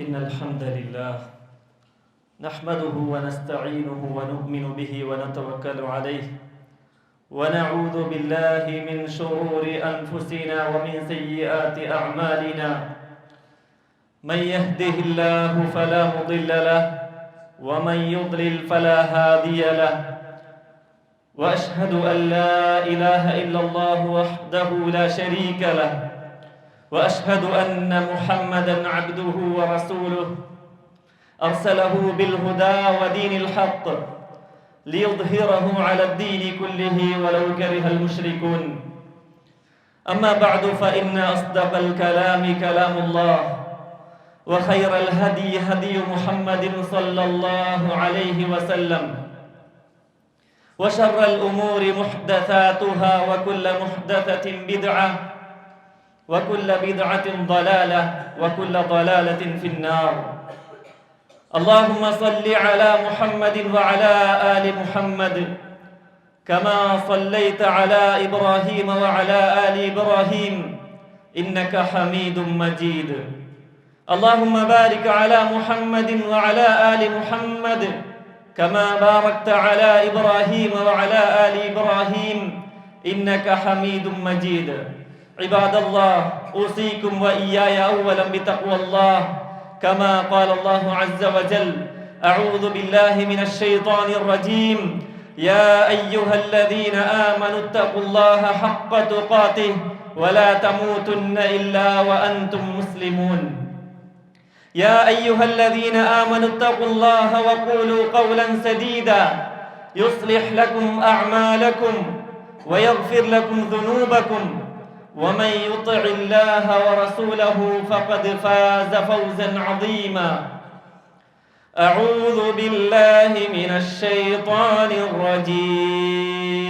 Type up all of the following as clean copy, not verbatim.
إن الحمد لله نحمده ونستعينه ونؤمن به ونتوكل عليه ونعوذ بالله من شرور أنفسنا ومن سيئات أعمالنا. من يهده الله فلا مضل له ومن يضلل فلا هادي له. وأشهد أن لا إله إلا الله وحده لا شريك له وأشهد أن محمدًا عبده ورسوله أرسله بالهدى ودين الحق ليظهره على الدين كله ولو كره المشركون. أما بعد فإن أصدق الكلام كلام الله وخير الهدي هدي محمد صلى الله عليه وسلم وشر الأمور محدثاتها وكل محدثة بدعة وكل بدعة ضلالة وكل ضلالة في النار. اللهم صل على محمد وعلى آل محمد كما صليت على إبراهيم وعلى آل إبراهيم إنك حميد مجيد. اللهم بارك على محمد وعلى آل محمد كما باركت على إبراهيم وعلى آل إبراهيم إنك حميد مجيد. عباد الله، أوصيكم وإياي أولا بتقوى الله كما قال الله عز وجل: أعوذ بالله من الشيطان الرجيم. يا أيها الذين آمنوا اتقوا الله حق تقاته ولا تموتن إلا وأنتم مسلمون. يا أيها الذين آمنوا اتقوا الله وقولوا قولا سديدا يصلح لكم أعمالكم ويغفر لكم ذنوبكم ومن يطع الله ورسوله فقد فاز فوزا عظيما. أعوذ بالله من الشيطان الرجيم.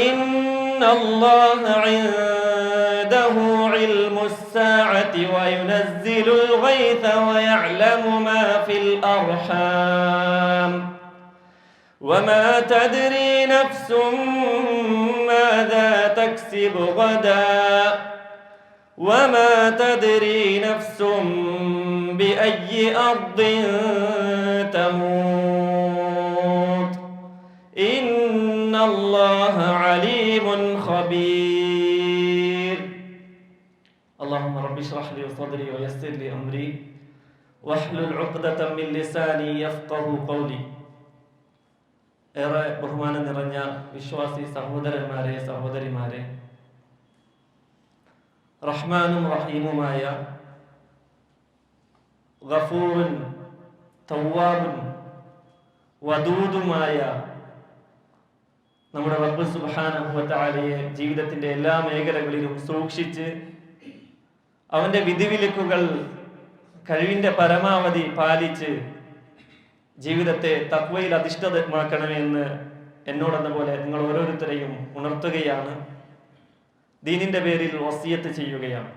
إن الله عنده علم الساعة وينزل الغيث ويعلم ما في الأرحام وما تدري نفس ماذا تكسب غدا وما تدري نفس بأي أرض تموت إن الله عليم خبير. اللهم رب اشرح لي صدري ويسر لي أمري واحلل عقدة من لساني يفقه قولي. ഏറെ ബഹുമാനം നിറഞ്ഞ വിശ്വാസി സഹോദരന്മാരെ, സഹോദരിമാരെ, റഹ്മാനും റഹീമുമായ ഗഫൂറുൻ തവ്വാബുൻ വദൂദുമായ നമ്മുടെ റബ്ബ് സുബ്ഹാനഹു വ തആലയെ ജീവിതത്തിന്റെ എല്ലാ മേഖലകളിലും സൂക്ഷിച്ച് അവന്റെ വിധിവിലക്കുകൾ കഴിവിന്റെ പരമാവധി പാലിച്ച് ജീവിതത്തെ തഖ്വയിൽ അധിഷ്ഠിതമാക്കണമെന്ന് എന്നോടെന്ന പോലെ നിങ്ങൾ ഓരോരുത്തരെയും ഉണർത്തുകയാണ്. ദീനിന്റെ പേരിൽ വസിയത്ത് ചെയ്യുകയാണ്.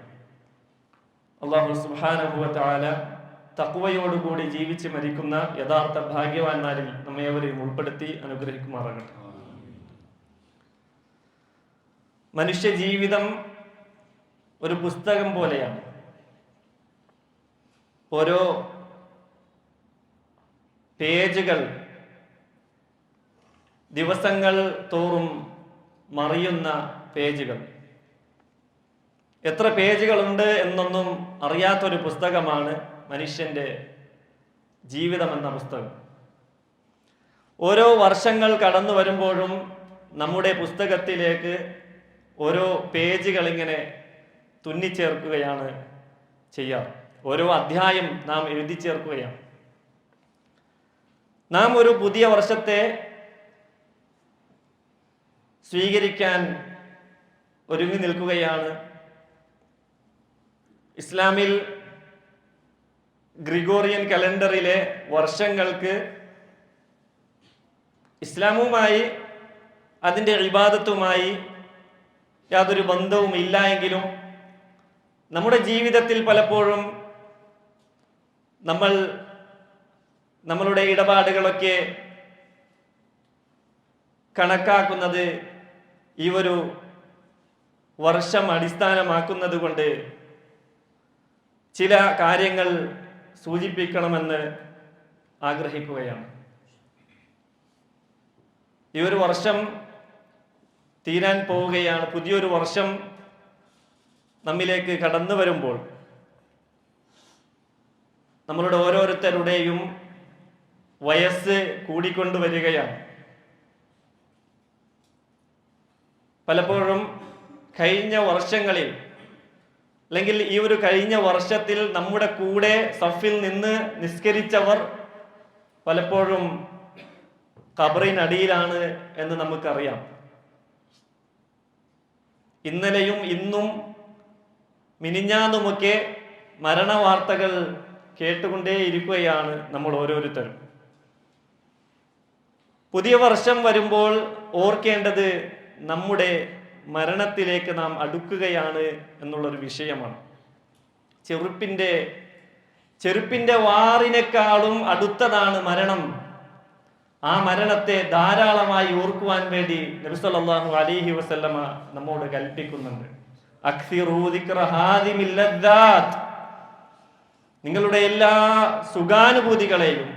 അല്ലാഹു സുബ്ഹാനഹു വ തആല തഖ്വയോടുകൂടി ജീവിച്ച് മരിക്കുന്ന യഥാർത്ഥ ഭാഗ്യവാന്മാരിൽ നമ്മേവരെയും ഉൾപ്പെടുത്തി അനുഗ്രഹിക്കുമാറാകട്ടെ. മനുഷ്യ ജീവിതം ഒരു പുസ്തകം പോലെയാണ്. ഓരോ പേജുകൾ ദിവസങ്ങൾ തോറും മറിയുന്ന പേജുകൾ. എത്ര പേജുകളുണ്ട് എന്നൊന്നും അറിയാത്തൊരു പുസ്തകമാണ് മനുഷ്യന്റെ ജീവിതം എന്ന പുസ്തകം. ഓരോ വർഷങ്ങൾ കടന്നു വരുമ്പോഴും നമ്മുടെ പുസ്തകത്തിലേക്ക് ഓരോ പേജുകൾ ഇങ്ങനെ തുന്നിച്ചേർക്കുകയാണ് ചെയ്യാറ്. ഓരോ അധ്യായം നാം എഴുതി ചേർക്കുകയാണ്. നാം ഒരു പുതിയ വർഷത്തെ സ്വീകരിക്കാൻ ഒരുങ്ങി നിൽക്കുകയാണ്. ഇസ്ലാമിൽ ഗ്രിഗോറിയൻ കലണ്ടറിലെ വർഷങ്ങൾക്ക് ഇസ്ലാമുമായി അതിൻ്റെ ഇബാദത്തുമായി യാതൊരു ബന്ധവും ഇല്ല എങ്കിലും നമ്മുടെ ജീവിതത്തിൽ പലപ്പോഴും നമ്മളുടെ ഇടപാടുകളൊക്കെ കണക്കാക്കുന്നത് ഈ ഒരു വർഷം അടിസ്ഥാനമാക്കുന്നത് കൊണ്ട് ചില കാര്യങ്ങൾ സൂചിപ്പിക്കണമെന്ന് ആഗ്രഹിക്കുകയാണ്. ഈ ഒരു വർഷം തീരാൻ പോവുകയാണ്. പുതിയൊരു വർഷം നമ്മിലേക്ക് കടന്നു വരുമ്പോൾ നമ്മളുടെ ഓരോരുത്തരുടെയും വയസ്സ് കൂടിക്കൊണ്ടുവരികയാണ്. പലപ്പോഴും കഴിഞ്ഞ വർഷങ്ങളിൽ അല്ലെങ്കിൽ ഈ ഒരു കഴിഞ്ഞ വർഷത്തിൽ നമ്മുടെ കൂടെ സഫിൽ നിന്ന് നിസ്കരിച്ചവർ പലപ്പോഴും ഖബറിനടിയിലാണ് എന്ന് നമുക്കറിയാം. ഇന്നലെയും ഇന്നും മിനിഞ്ഞാന്നുമൊക്കെ മരണവാർത്തകൾ കേട്ടുകൊണ്ടേയിരിക്കുകയാണ് നമ്മൾ ഓരോരുത്തരും. പുതിയ വർഷം വരുമ്പോൾ ഓർക്കേണ്ടത് നമ്മുടെ മരണത്തിലേക്ക് നാം അടുക്കുകയാണ് എന്നുള്ളൊരു വിഷയമാണ്. ചെരുപ്പിന്റെ വാറിനേക്കാളും അടുത്തതാണ് മരണം. ആ മരണത്തെ ധാരാളമായി ഓർക്കുവാൻ വേണ്ടി നബി സല്ലല്ലാഹു അലൈഹി വസല്ലമ നമ്മോട് കൽപ്പിക്കുന്നുണ്ട്. അക്സിറൂ ദിക്റ ഹാദിമിൽ ലദ്ദാത്ത്. നിങ്ങളുടെ എല്ലാ സുഖാനുഭൂതികളെയും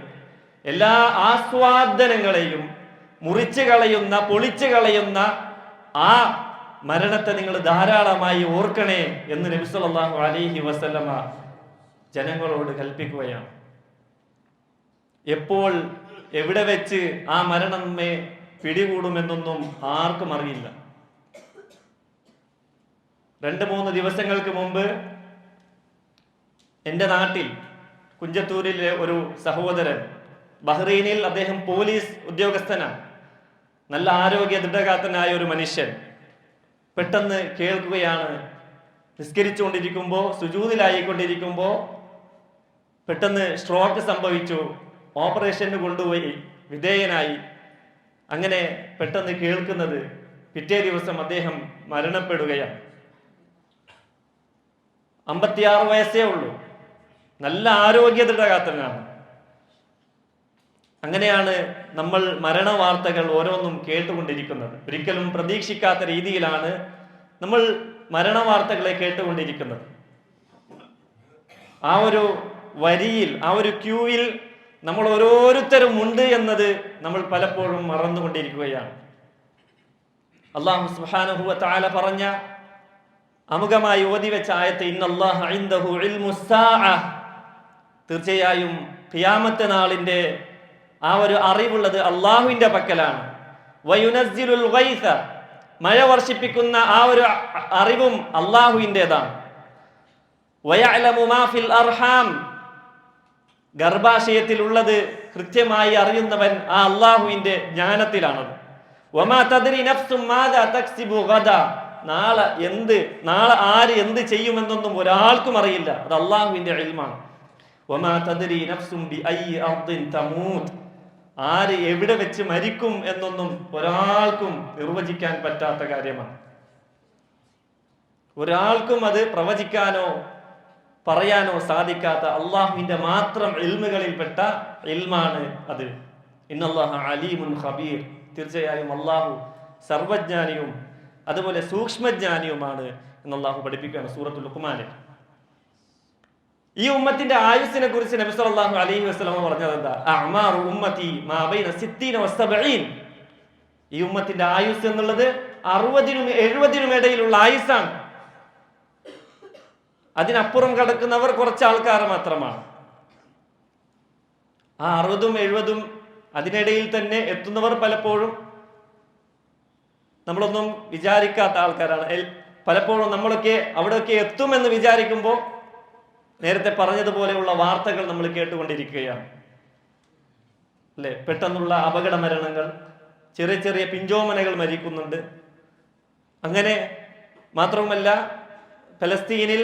എല്ലാ ആസ്വാദനങ്ങളെയും മുറിച്ചു കളയുന്ന പൊളിച്ചു കളയുന്ന ആ മരണത്തെ നിങ്ങൾ ധാരാളമായി ഓർക്കണേ എന്ന് നബി സല്ലല്ലാഹു അലൈഹി വസല്ലമ ജനങ്ങളോട് കൽപ്പിക്കുകയാണ്. എപ്പോൾ എവിടെ വെച്ച് ആ മരണം നമ്മെ പിടികൂടുമെന്നൊന്നും ആർക്കും അറിയില്ല. 2-3 ദിവസങ്ങൾക്ക് മുമ്പ് എൻ്റെ നാട്ടിൽ കുഞ്ചത്തൂരിലെ ഒരു സഹോദരൻ, ബഹ്റൈനിൽ അദ്ദേഹം പോലീസ് ഉദ്യോഗസ്ഥനാണ്, നല്ല ആരോഗ്യ ദൃഢഗാത്രനായ ഒരു മനുഷ്യൻ, പെട്ടെന്ന് കേൾക്കുകയാണ്, നിസ്കരിച്ചുകൊണ്ടിരിക്കുമ്പോൾ സുജൂദിലായിക്കൊണ്ടിരിക്കുമ്പോൾ പെട്ടെന്ന് സ്ട്രോക്ക് സംഭവിച്ചു, ഓപ്പറേഷന് കൊണ്ടുപോയി, വിധേയനായി. അങ്ങനെ പെട്ടെന്ന് കേൾക്കുന്നത് പിറ്റേ ദിവസം അദ്ദേഹം മരണപ്പെടുകയാണ്. 56 വയസ്സേ ഉള്ളൂ, നല്ല ആരോഗ്യ ദൃഢഗാത്രനാണ്. അങ്ങനെയാണ് നമ്മൾ മരണവാർത്തകൾ ഓരോന്നും കേട്ടുകൊണ്ടിരിക്കുന്നത്. ഒരിക്കലും പ്രതീക്ഷിക്കാത്ത രീതിയിലാണ് നമ്മൾ മരണവാർത്തകളെ കേട്ടുകൊണ്ടിരിക്കുന്നത്. ആ ഒരു വരിയിൽ, ആ ഒരു ക്യൂവിൽ നമ്മൾ ഓരോരുത്തരും ഉണ്ട് എന്നത് നമ്മൾ പലപ്പോഴും മറന്നുകൊണ്ടിരിക്കുകയാണ്. അല്ലാഹു സുബ്ഹാനഹു വ തആല പറഞ്ഞ അമുഖമായി ഓതി വെച്ച ആയത്ത് ഇന്നല്ലാഹ ഇൻദഹു ഇൽമുസ്സാഅ, തീർച്ചയായും ഖിയാമത്ത് നാളിന്റെ ആ ഒരു അറിവുള്ളത് അള്ളാഹുവിന്റെ പക്കലാണ്. വയുനസ്സിലുൽ ഗൈസ, മഴ വർഷിപ്പിക്കുന്ന ആ ഒരു അറിവും അള്ളാഹുവിൻ്റെതാണ്. വയഅലമു മാ ഫിൽ അർഹാം, ഗർഭാശയത്തിലുള്ളത് കൃത്യമായി അറിയുന്നവൻ ആ അള്ളാഹുവിന്റെ ജ്ഞാനത്തിലാണത്. വമാ തദ്രി നഫ്സും മാദാ തക്സിബു ഗദാ, നാളെ ആര് എന്ത് ചെയ്യുമെന്നൊന്നും ഒരാൾക്കും അറിയില്ല, അത് അള്ളാഹുവിന്റെ ഇൽമാണ്. വമാ തദ്രി നഫ്സും ബിഅയ്യി അർദിൻ തമൂത്, ആര് എവിടെ വെച്ച് മരിക്കും എന്നൊന്നും ഒരാൾക്കും നിർവചിക്കാൻ പറ്റാത്ത കാര്യമാണ്. ഒരാൾക്കും അത് പ്രവചിക്കാനോ പറയാനോ സാധിക്കാത്ത അള്ളാഹുവിന്റെ മാത്രം ഇൽമുകളിൽപ്പെട്ട ഇൽമാണ് അത്. ഇന്നല്ലാഹ അലീമുൻ ഖബീർ, തീർച്ചയായും അള്ളാഹു സർവജ്ഞാനിയും അതുപോലെ സൂക്ഷ്മജ്ഞാനിയുമാണ് എന്ന് അള്ളാഹു പഠിപ്പിക്കുകയാണ് സൂറത്തുൽ ലുഖ്മാനിൽ. ഈ ഉമ്മത്തിന്റെ ആയുസ്സിനെ കുറിച്ച് നബി സല്ലല്ലാഹു അലൈഹി വസല്ലം പറഞ്ഞത് എന്താ? അഅ്മാറു ഉമ്മത്തി മാ ബൈന 60 വ 70. ഈ ഉമ്മത്തിന്റെ ആയുസ് എന്നുള്ളത് 60-നും 70-നും ഇടയിലുള്ള ആയുസ്സാണ്. അതിനപ്പുറം കടക്കുന്നവർ കുറച്ച് ആൾക്കാർ മാത്രമാണ്. ആ 60-ഉം 70-ഉം അതിനിടയിൽ തന്നെ എത്തുന്നവർ പലപ്പോഴും നമ്മളൊന്നും വിചാരിക്കാത്ത ആൾക്കാരാണ്. പലപ്പോഴും നമ്മളൊക്കെ അവിടെയൊക്കെ എത്തുമെന്ന് വിചാരിക്കുമ്പോൾ നേരത്തെ പറഞ്ഞതുപോലെയുള്ള വാർത്തകൾ നമ്മൾ കേട്ടുകൊണ്ടിരിക്കുകയാണ് അല്ലെ. പെട്ടെന്നുള്ള അപകട മരണങ്ങൾ, ചെറിയ ചെറിയ പിഞ്ചോമനകൾ മരിക്കുന്നുണ്ട്. അങ്ങനെ മാത്രവുമല്ല, ഫലസ്തീനിൽ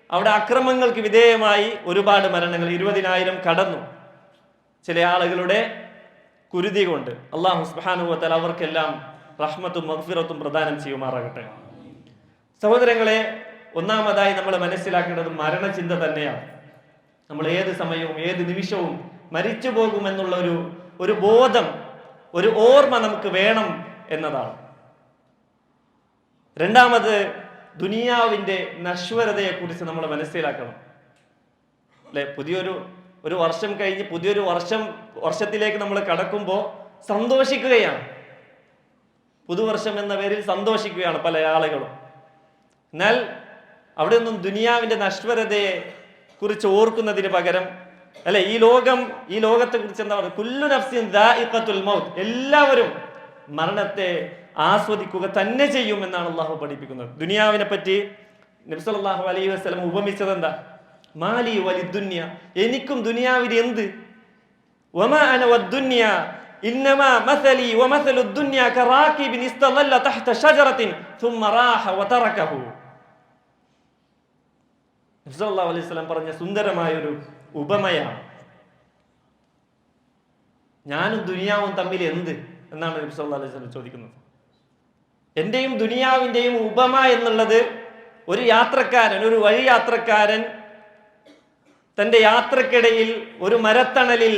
അവിടെ അക്രമങ്ങൾക്ക് വിധേയമായി ഒരുപാട് മരണങ്ങൾ, 20,000 കടന്നു. ചില ആളുകളുടെ കുരുതി കൊണ്ട് അല്ലാഹു സുബ്ഹാനഹു വ തആല അവർക്കെല്ലാം റഹ്മത്തും മഗ്ഫിറത്തും പ്രദാനം ചെയ്യുമാറാകട്ടെ. സഹോദരങ്ങളെ, ഒന്നാമതായി നമ്മൾ മനസ്സിലാക്കേണ്ടത് മരണചിന്ത തന്നെയാണ്. നമ്മൾ ഏത് സമയവും ഏത് നിമിഷവും മരിച്ചു പോകുമെന്നുള്ള ഒരു ബോധം, ഒരു ഓർമ്മ നമുക്ക് വേണം എന്നതാണ്. രണ്ടാമത്, ദുനിയാവിന്റെ നശ്വരതയെ കുറിച്ച് നമ്മൾ മനസ്സിലാക്കണം. അല്ലെ? ഒരു വർഷം കഴിഞ്ഞ് പുതിയൊരു വർഷത്തിലേക്ക് നമ്മൾ കടക്കുമ്പോൾ സന്തോഷിക്കുകയാണ്. പുതുവർഷം എന്ന പേരിൽ സന്തോഷിക്കുകയാണ് പല ആളുകളും. എന്നാൽ അവിടെ ഒന്നും ദുനിയാവിന്റെ നശ്വരതയെ കുറിച്ച് ഓർക്കുന്നതിന് പകരം, അല്ലെ, ഈ ലോകത്തെ കുറിച്ച് എന്താ പറയുക? കുല്ലു നഫ്സിൻ ദാഇഖത്തുൽ മൗത്ത്, എല്ലാവരും മരണത്തെ ആസ്വദിക്കുക തന്നെ ചെയ്യും എന്നാണ് അള്ളാഹു പഠിപ്പിക്കുന്നത്. ദുനിയാവിനെ പറ്റി നബി സല്ലല്ലാഹു അലൈഹി വസല്ലം ഉപമിച്ചത് എന്താ? മാലി വലിദ്ദുനിയ, എനിക്കും ദുനിയാവിൽ എന്ത്? വമാ അന വദ്ദുനിയ ഇന്നമാ മസലി വമസലു ദുനിയ കറാകിബിൻ ഇസ്തളല്ല തഹ്ത ഷജറത്തിൻ ثم راح وتركه. നബി സല്ലല്ലാഹു അലൈഹി വസല്ലം പറഞ്ഞ സുന്ദരമായൊരു ഉപമയാണ്. ഞാനും ദുനിയാവും തമ്മിൽ എന്ത് എന്നാണ് നബി സല്ലല്ലാഹു അലൈഹി വസല്ലം ചോദിക്കുന്നത്. എന്റെയും ദുനിയാവിന്റെയും ഉപമ എന്നുള്ളത് ഒരു യാത്രക്കാരൻ, ഒരു വഴി യാത്രക്കാരൻ തന്റെ യാത്രക്കിടയിൽ ഒരു മരത്തണലിൽ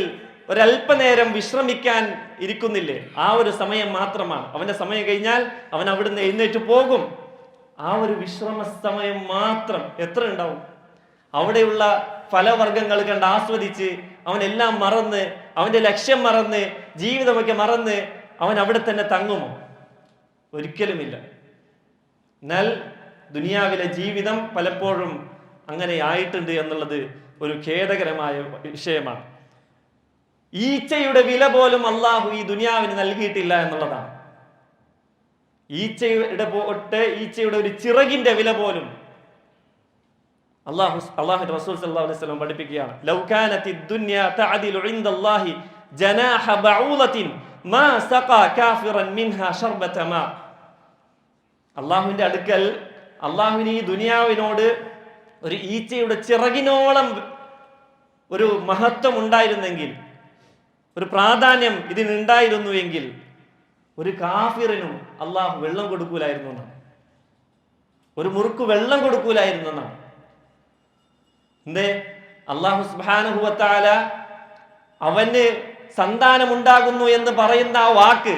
ഒരല്പനേരം വിശ്രമിക്കാൻ ഇരിക്കുന്നില്ലേ, ആ ഒരു സമയം മാത്രമാണ്. അവന്റെ സമയം കഴിഞ്ഞാൽ അവൻ അവിടുന്ന് എഴുന്നേറ്റ് പോകും. ആ ഒരു വിശ്രമ സമയം മാത്രം എത്ര ഉണ്ടാവും? അവിടെയുള്ള ഫലവർഗങ്ങൾ കണ്ട് ആസ്വദിച്ച് അവനെല്ലാം മറന്ന്, അവന്റെ ലക്ഷ്യം മറന്ന്, ജീവിതമൊക്കെ മറന്ന് അവൻ അവിടെ തന്നെ തങ്ങുമോ? ഒരിക്കലുമില്ല. എന്നാൽ ദുനിയാവിലെ ജീവിതം പലപ്പോഴും അങ്ങനെ ആയിട്ടുണ്ട് എന്നുള്ളത് ഒരു ഖേദകരമായ വിഷയമാണ്. ഈച്ചയുടെ വില പോലും അള്ളാഹു ഈ ദുനിയാവിന് നൽകിയിട്ടില്ല എന്നുള്ളതാണ്. ഈച്ചയുടെ ഒരു ചിറകിന്റെ വില പോലും അള്ളാഹു റസൂൽ സല്ലല്ലാഹു അലൈഹി വസല്ലം പഠിപ്പിക്കുകയാണ്. ലൗ കാനത്തിദ് ദുനിയ തഅദിലു ഇൻദല്ലാഹി ജനാഹ ബഊലത്തിൻ മാ സഖാ കാഫിറൻ മിൻഹാ ശർബത മാ. അള്ളാഹുവിന്റെ അടുക്കൽ അള്ളാഹുവിന് ഈ ദുനിയാവിനോട് ഒരു ഈച്ചയുടെ ചിറകിനോളം ഒരു മഹത്വം ഉണ്ടായിരുന്നെങ്കിൽ, ഒരു പ്രാധാന്യം ഇതിനുണ്ടായിരുന്നുവെങ്കിൽ ഒരു കാഫിറിനും അള്ളാഹു വെള്ളം കൊടുക്കൂലായിരുന്നു എന്നാണ്. ഒരു മുറുക്ക് വെള്ളം കൊടുക്കൂലായിരുന്നു എന്നാണ്. എന്തേ? അള്ളാഹു സുബ്ഹാനഹു വ തആല അവന് സന്താനമുണ്ടാകുന്നു എന്ന് പറയുന്ന ആ വാക്ക്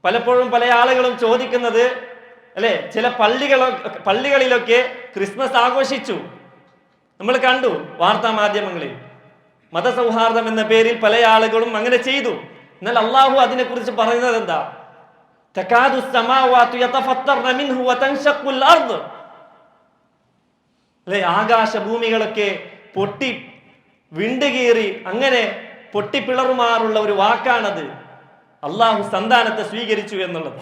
പലപ്പോഴും പല ആളുകളും ചോദിക്കുന്നത്, അല്ലെ, ചില പള്ളികളിലൊക്കെ ക്രിസ്മസ് ആഘോഷിച്ചു, നമ്മൾ കണ്ടു വാർത്താ മാധ്യമങ്ങളിൽ. മതസൗഹാർദ്ദം എന്ന പേരിൽ പല ആളുകളും അങ്ങനെ ചെയ്തു. എന്നാൽ അള്ളാഹു അതിനെക്കുറിച്ച് പറയുന്നത് എന്താ? തകാദു സ്സമാവാതു യതഫത്തർന മിൻഹു വതൻശഖുൽ അർദ്. അല്ലെ, ആകാശഭൂമികളൊക്കെ പൊട്ടി വിണ്ടുകീറി അങ്ങനെ പൊട്ടിപ്പിളറുമാറുള്ള ഒരു വാക്കാണത്. അള്ളാഹു സന്താനത്തെ സ്വീകരിച്ചു എന്നുള്ളത്.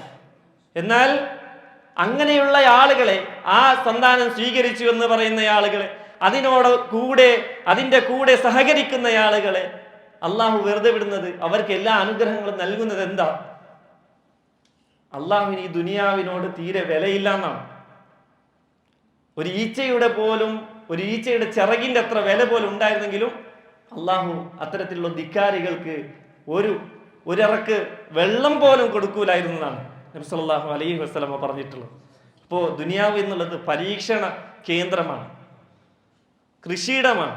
എന്നാൽ അങ്ങനെയുള്ള ആളുകളെ, ആ സന്താനം സ്വീകരിച്ചു എന്ന് പറയുന്ന ആളുകളെ, അതിന്റെ കൂടെ സഹകരിക്കുന്ന ആളുകളെ അള്ളാഹു വെറുതെ വിടുന്നത്, അവർക്ക് എല്ലാ അനുഗ്രഹങ്ങളും നൽകുന്നത് എന്താ? അള്ളാഹുവിന് ഈ ദുനിയാവിനോട് തീരെ വിലയില്ല എന്നാണ്. ഒരു ഈച്ചയുടെ ചിറകിന്റെ അത്ര വില പോലും ഉണ്ടായിരുന്നെങ്കിലും അള്ളാഹു അത്തരത്തിലുള്ള ധിക്കാരികൾക്ക് ഒരിറക്ക് വെള്ളം പോലും കൊടുക്കൂലായിരുന്നതാണ് നബി സല്ലല്ലാഹു അലൈഹി വസല്ലമ പറഞ്ഞിട്ടുള്ളത്. അപ്പോൾ ദുനിയാവ് എന്നുള്ളത് പരീക്ഷണ കേന്ദ്രമാണ്, കൃഷിയിടമാണ്.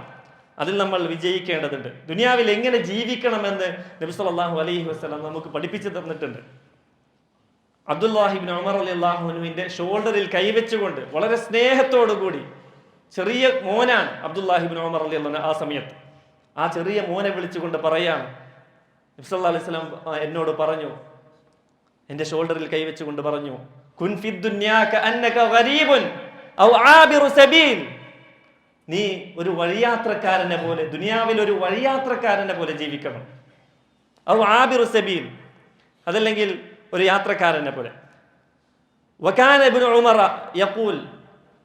അതിൽ നമ്മൾ വിജയിക്കേണ്ടതുണ്ട്. ദുനിയാവിൽ എങ്ങനെ ജീവിക്കണമെന്ന് നബി സല്ലല്ലാഹു അലൈഹി വസല്ലം നമുക്ക് പഠിപ്പിച്ചു തന്നിട്ടുണ്ട്. അബ്ദുല്ലാഹി ഇബ്നു ഉമർ റളിയല്ലാഹു അൻഹുവിന്റെ ഷോൾഡറിൽ കൈവച്ചുകൊണ്ട് വളരെ സ്നേഹത്തോടു കൂടി, ചെറിയ മോനാണ് അബ്ദുല്ലാഹി ഇബ്നു ഉമർ റളിയല്ലാഹു അൻഹു, ആ സമയത്ത് ആ ചെറിയ മോനെ വിളിച്ചുകൊണ്ട് പറയാണ്, നബി സല്ലല്ലാഹു അലൈഹി വസല്ലം എന്നോട് പറഞ്ഞു, എന്റെ ഷോൾഡറിൽ കൈവച്ചുകൊണ്ട് പറഞ്ഞു, കുൻ ഫിദ് ദുനിയാ കഅന്നക ഗരീബുൻ ഔ ആബിറു സബീൽ. നീ ഒരു വഴിയാത്രക്കാരനെ പോലെ, ദുനിയാവിൽ ഒരു വഴിയാത്രക്കാരനെ പോലെ ജീവിക്കണം. ഔ ആബിറു സബീൽ, അതല്ലെങ്കിൽ ഒരു യാത്രക്കാരനെ പോലെ. വകാന ഇബ്നു ഉമർ യഖൂൽ.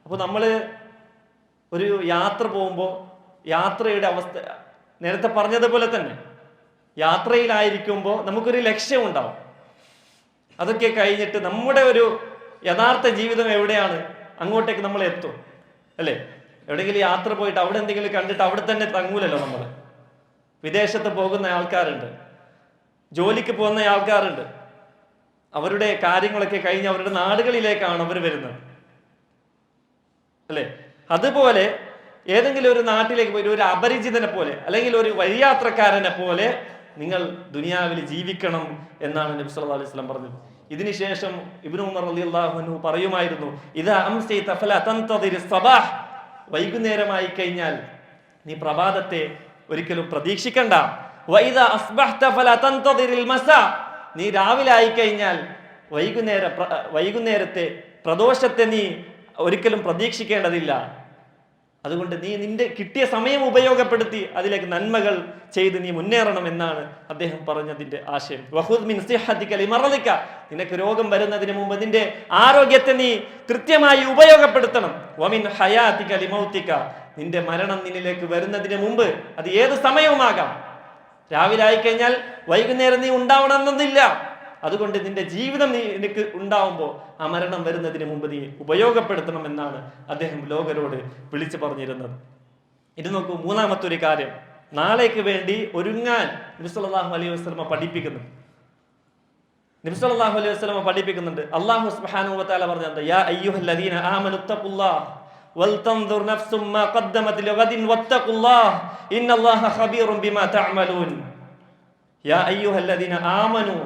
അപ്പോൾ നമ്മൾ ഒരു യാത്ര പോകുമ്പോൾ യാത്രയുടെ അവസ്ഥ നേരത്തെ പറഞ്ഞതുപോലെ തന്നെ, യാത്രയിലായിരിക്കുമ്പോൾ നമുക്കൊരു ലക്ഷ്യമുണ്ടാവും. അതൊക്കെ കഴിഞ്ഞിട്ട് നമ്മുടെ ഒരു യഥാർത്ഥ ജീവിതം എവിടെയാണ്, അങ്ങോട്ടേക്ക് നമ്മൾ എത്തും, അല്ലേ? എവിടെയെങ്കിലും യാത്ര പോയിട്ട് അവിടെ എന്തെങ്കിലും കണ്ടിട്ട് അവിടെ തന്നെ തങ്ങൂലല്ലോ നമ്മൾ. വിദേശത്ത് പോകുന്ന ആൾക്കാരുണ്ട്, ജോലിക്ക് പോകുന്ന ആൾക്കാരുണ്ട്. അവരുടെ കാര്യങ്ങളൊക്കെ കഴിഞ്ഞ് അവരുടെ നാടുകളിലേക്കാണ് അവർ വരുന്നത്, അല്ലെ? അതുപോലെ ഏതെങ്കിലും ഒരു നാട്ടിലേക്ക് പോയി ഒരു അപരിചിതനെ പോലെ അല്ലെങ്കിൽ ഒരു വഴിയാത്രക്കാരനെ പോലെ നിങ്ങൾ ദുനിയാവിൽ ജീവിക്കണം എന്നാണ് നബി സല്ലല്ലാഹു അലൈഹി വസല്ലം പറഞ്ഞത്. ഇതിനുശേഷം ഇബ്നു ഉമർ റളിയല്ലാഹു അൻഹു പറയുമായിരുന്നു, ഇദാ അംസൈത ഫലാ തൻതദിർ സബാഹ്. വൈകുന്നേരമായി കഴിഞ്ഞാൽ നീ പ്രഭാതത്തെ ഒരിക്കലും പ്രതീക്ഷിക്കണ്ട. വൈദാ അസ്ബഹ്ത ഫലാ തൻതദിറിൽ മസാ, നീ രാവിലെ ആയിക്കഴിഞ്ഞാൽ വൈകുന്നേരത്തെ പ്രദോഷത്തെ നീ ഒരിക്കലും പ്രതീക്ഷിക്കേണ്ടതില്ല. അതുകൊണ്ട് നീ നിന്റെ കിട്ടിയ സമയം ഉപയോഗപ്പെടുത്തി അതിലേക്ക് നന്മകൾ ചെയ്ത് നീ മുന്നേറണം എന്നാണ് അദ്ദേഹം പറഞ്ഞതിന്റെ ആശയം. വഖുദ് മിൻ സിഹ്ഹതിക ലിമറദിക, നിനക്ക് രോഗം വരുന്നതിന് മുമ്പ് നിന്റെ ആരോഗ്യത്തെ നീ കൃത്യമായി ഉപയോഗപ്പെടുത്തണം. വമിൻ ഹയാതിക ലിമൗതിക, നിന്റെ മരണം നിന്നിലേക്ക് വരുന്നതിന് മുമ്പ്, അത് ഏത് സമയവുമാകാം. രാവിലെ ആയിക്കഴിഞ്ഞാൽ വൈകുന്നേരം നീ ഉണ്ടാവണമെന്നില്ല. അതുകൊണ്ട് നിന്റെ ജീവിതം നിനക്ക് ഉണ്ടാവുമ്പോൾ ആ മരണം വരുന്നതിന് മുമ്പ് നീ ഉപയോഗപ്പെടുത്തണം എന്നാണ് അദ്ദേഹം ലോകരോട് വിളിച്ചു പറഞ്ഞിരുന്നത്. ഇത് നോക്കൂ, മൂന്നാമത്തെ ഒരു കാര്യം, നാളേക്ക് വേണ്ടി ഒരുങ്ങാൻ നബി സല്ലല്ലാഹു അലൈഹി വസല്ലമ പഠിപ്പിക്കുന്നുണ്ട്. അല്ലാഹു സുബ്ഹാനഹു വ തആല പറഞ്ഞത്, യാ അയ്യുഹല്ലദീന ആമനു തഖുല്ലാഹ വൽതൻദുർ നഫ്സും മാ ഖദ്ദമത് ലിഗദിൻ വത്തഖുല്ലാഹ ഇന്നല്ലാഹ ഖബീറുൻ ബിമാ തഅമലൂൻ. യാ അയ്യുഹല്ലദീന ആമനു,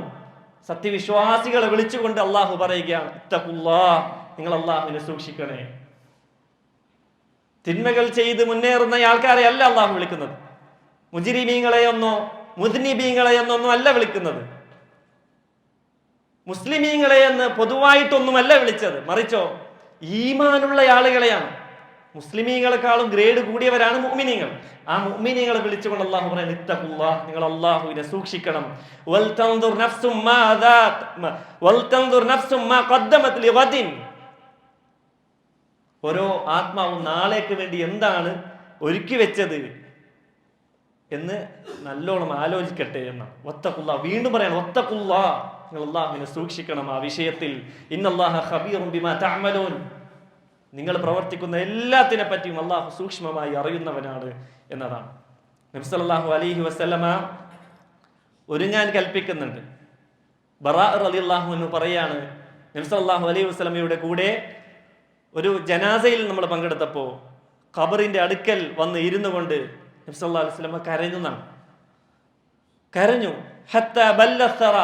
സത്യവിശ്വാസികളെ വിളിച്ചുകൊണ്ട് അള്ളാഹു പറയുകയാണ്, ഇത്തഖുല്ലാഹ്, നിങ്ങൾ അള്ളാഹുവിനെ സൂക്ഷിക്കണേ. തിന്മകൾ ചെയ്ത് മുന്നേറുന്ന ആൾക്കാരെ അല്ല അള്ളാഹു വിളിക്കുന്നത്. മുജ്രിമീങ്ങളെയൊന്നോ മുദ്നിബീങ്ങളെയൊന്നൊന്നും അല്ല വിളിക്കുന്നത്. മുസ്ലിമീങ്ങളെ എന്ന് പൊതുവായിട്ടൊന്നുമല്ല വിളിച്ചത്. മറിച്ചോ ഈമാനുള്ള ആളുകളെയാണ്. മുസ്ലിമീങ്ങളെക്കാളും ഗ്രേഡ് കൂടിയവരാണ് മുഅ്മിനീങ്ങൾ. ആ മുഅ്മിനീങ്ങളെ വിളിച്ചുകൊണ്ട് അല്ലാഹു പറയുന്നു, ഇത്തഖുല്ലാഹ്, നിങ്ങൾ അല്ലാഹുവിനെ സൂക്ഷിക്കണം. വൽതൻദുർ നഫ്സും മാ ഖദ്ദമത് ലിഗദിൻ, ഓരോ ആത്മാവും നാളേക്ക് വേണ്ടി എന്താണ് ഒരുക്കി വെച്ചത് എന്ന് നല്ലോണം ആലോചിക്കട്ടെ എന്നാണ്. വത്തഖുല്ലാഹ്, വീണ്ടും പറയണം, വത്തഖുല്ലാഹ്, നിങ്ങൾ അല്ലാഹുവിനെ സൂക്ഷിക്കണം ആ വിഷയത്തിൽ. ഇന്നല്ലാഹ ഖബീറുൻ ബിമാ തഅമലൂൻ, നിങ്ങൾ പ്രവർത്തിക്കുന്ന എല്ലാത്തിനെ പറ്റിയും അള്ളാഹു സൂക്ഷ്മമായി അറിയുന്നവനാണ് എന്നതാണ്. നബി സല്ലല്ലാഹു അലൈഹി വസല്ലമ ഒരുങ്ങാൻ കൽപ്പിക്കുന്നുണ്ട്. ബറാ റളിയല്ലാഹു അൻഹു പറയാണ്, നബി സല്ലല്ലാഹു അലൈഹി വസല്ലമയുടെ കൂടെ ഒരു ജനാസയിൽ നമ്മൾ പങ്കെടുത്തപ്പോൾ ഖബറിന്റെ അടുക്കൽ വന്ന് ഇരുന്നു കൊണ്ട് നബി സല്ലല്ലാഹു അലൈഹി വസല്ലമ കരഞ്ഞു. ഹത്താ ബല്ലസറ,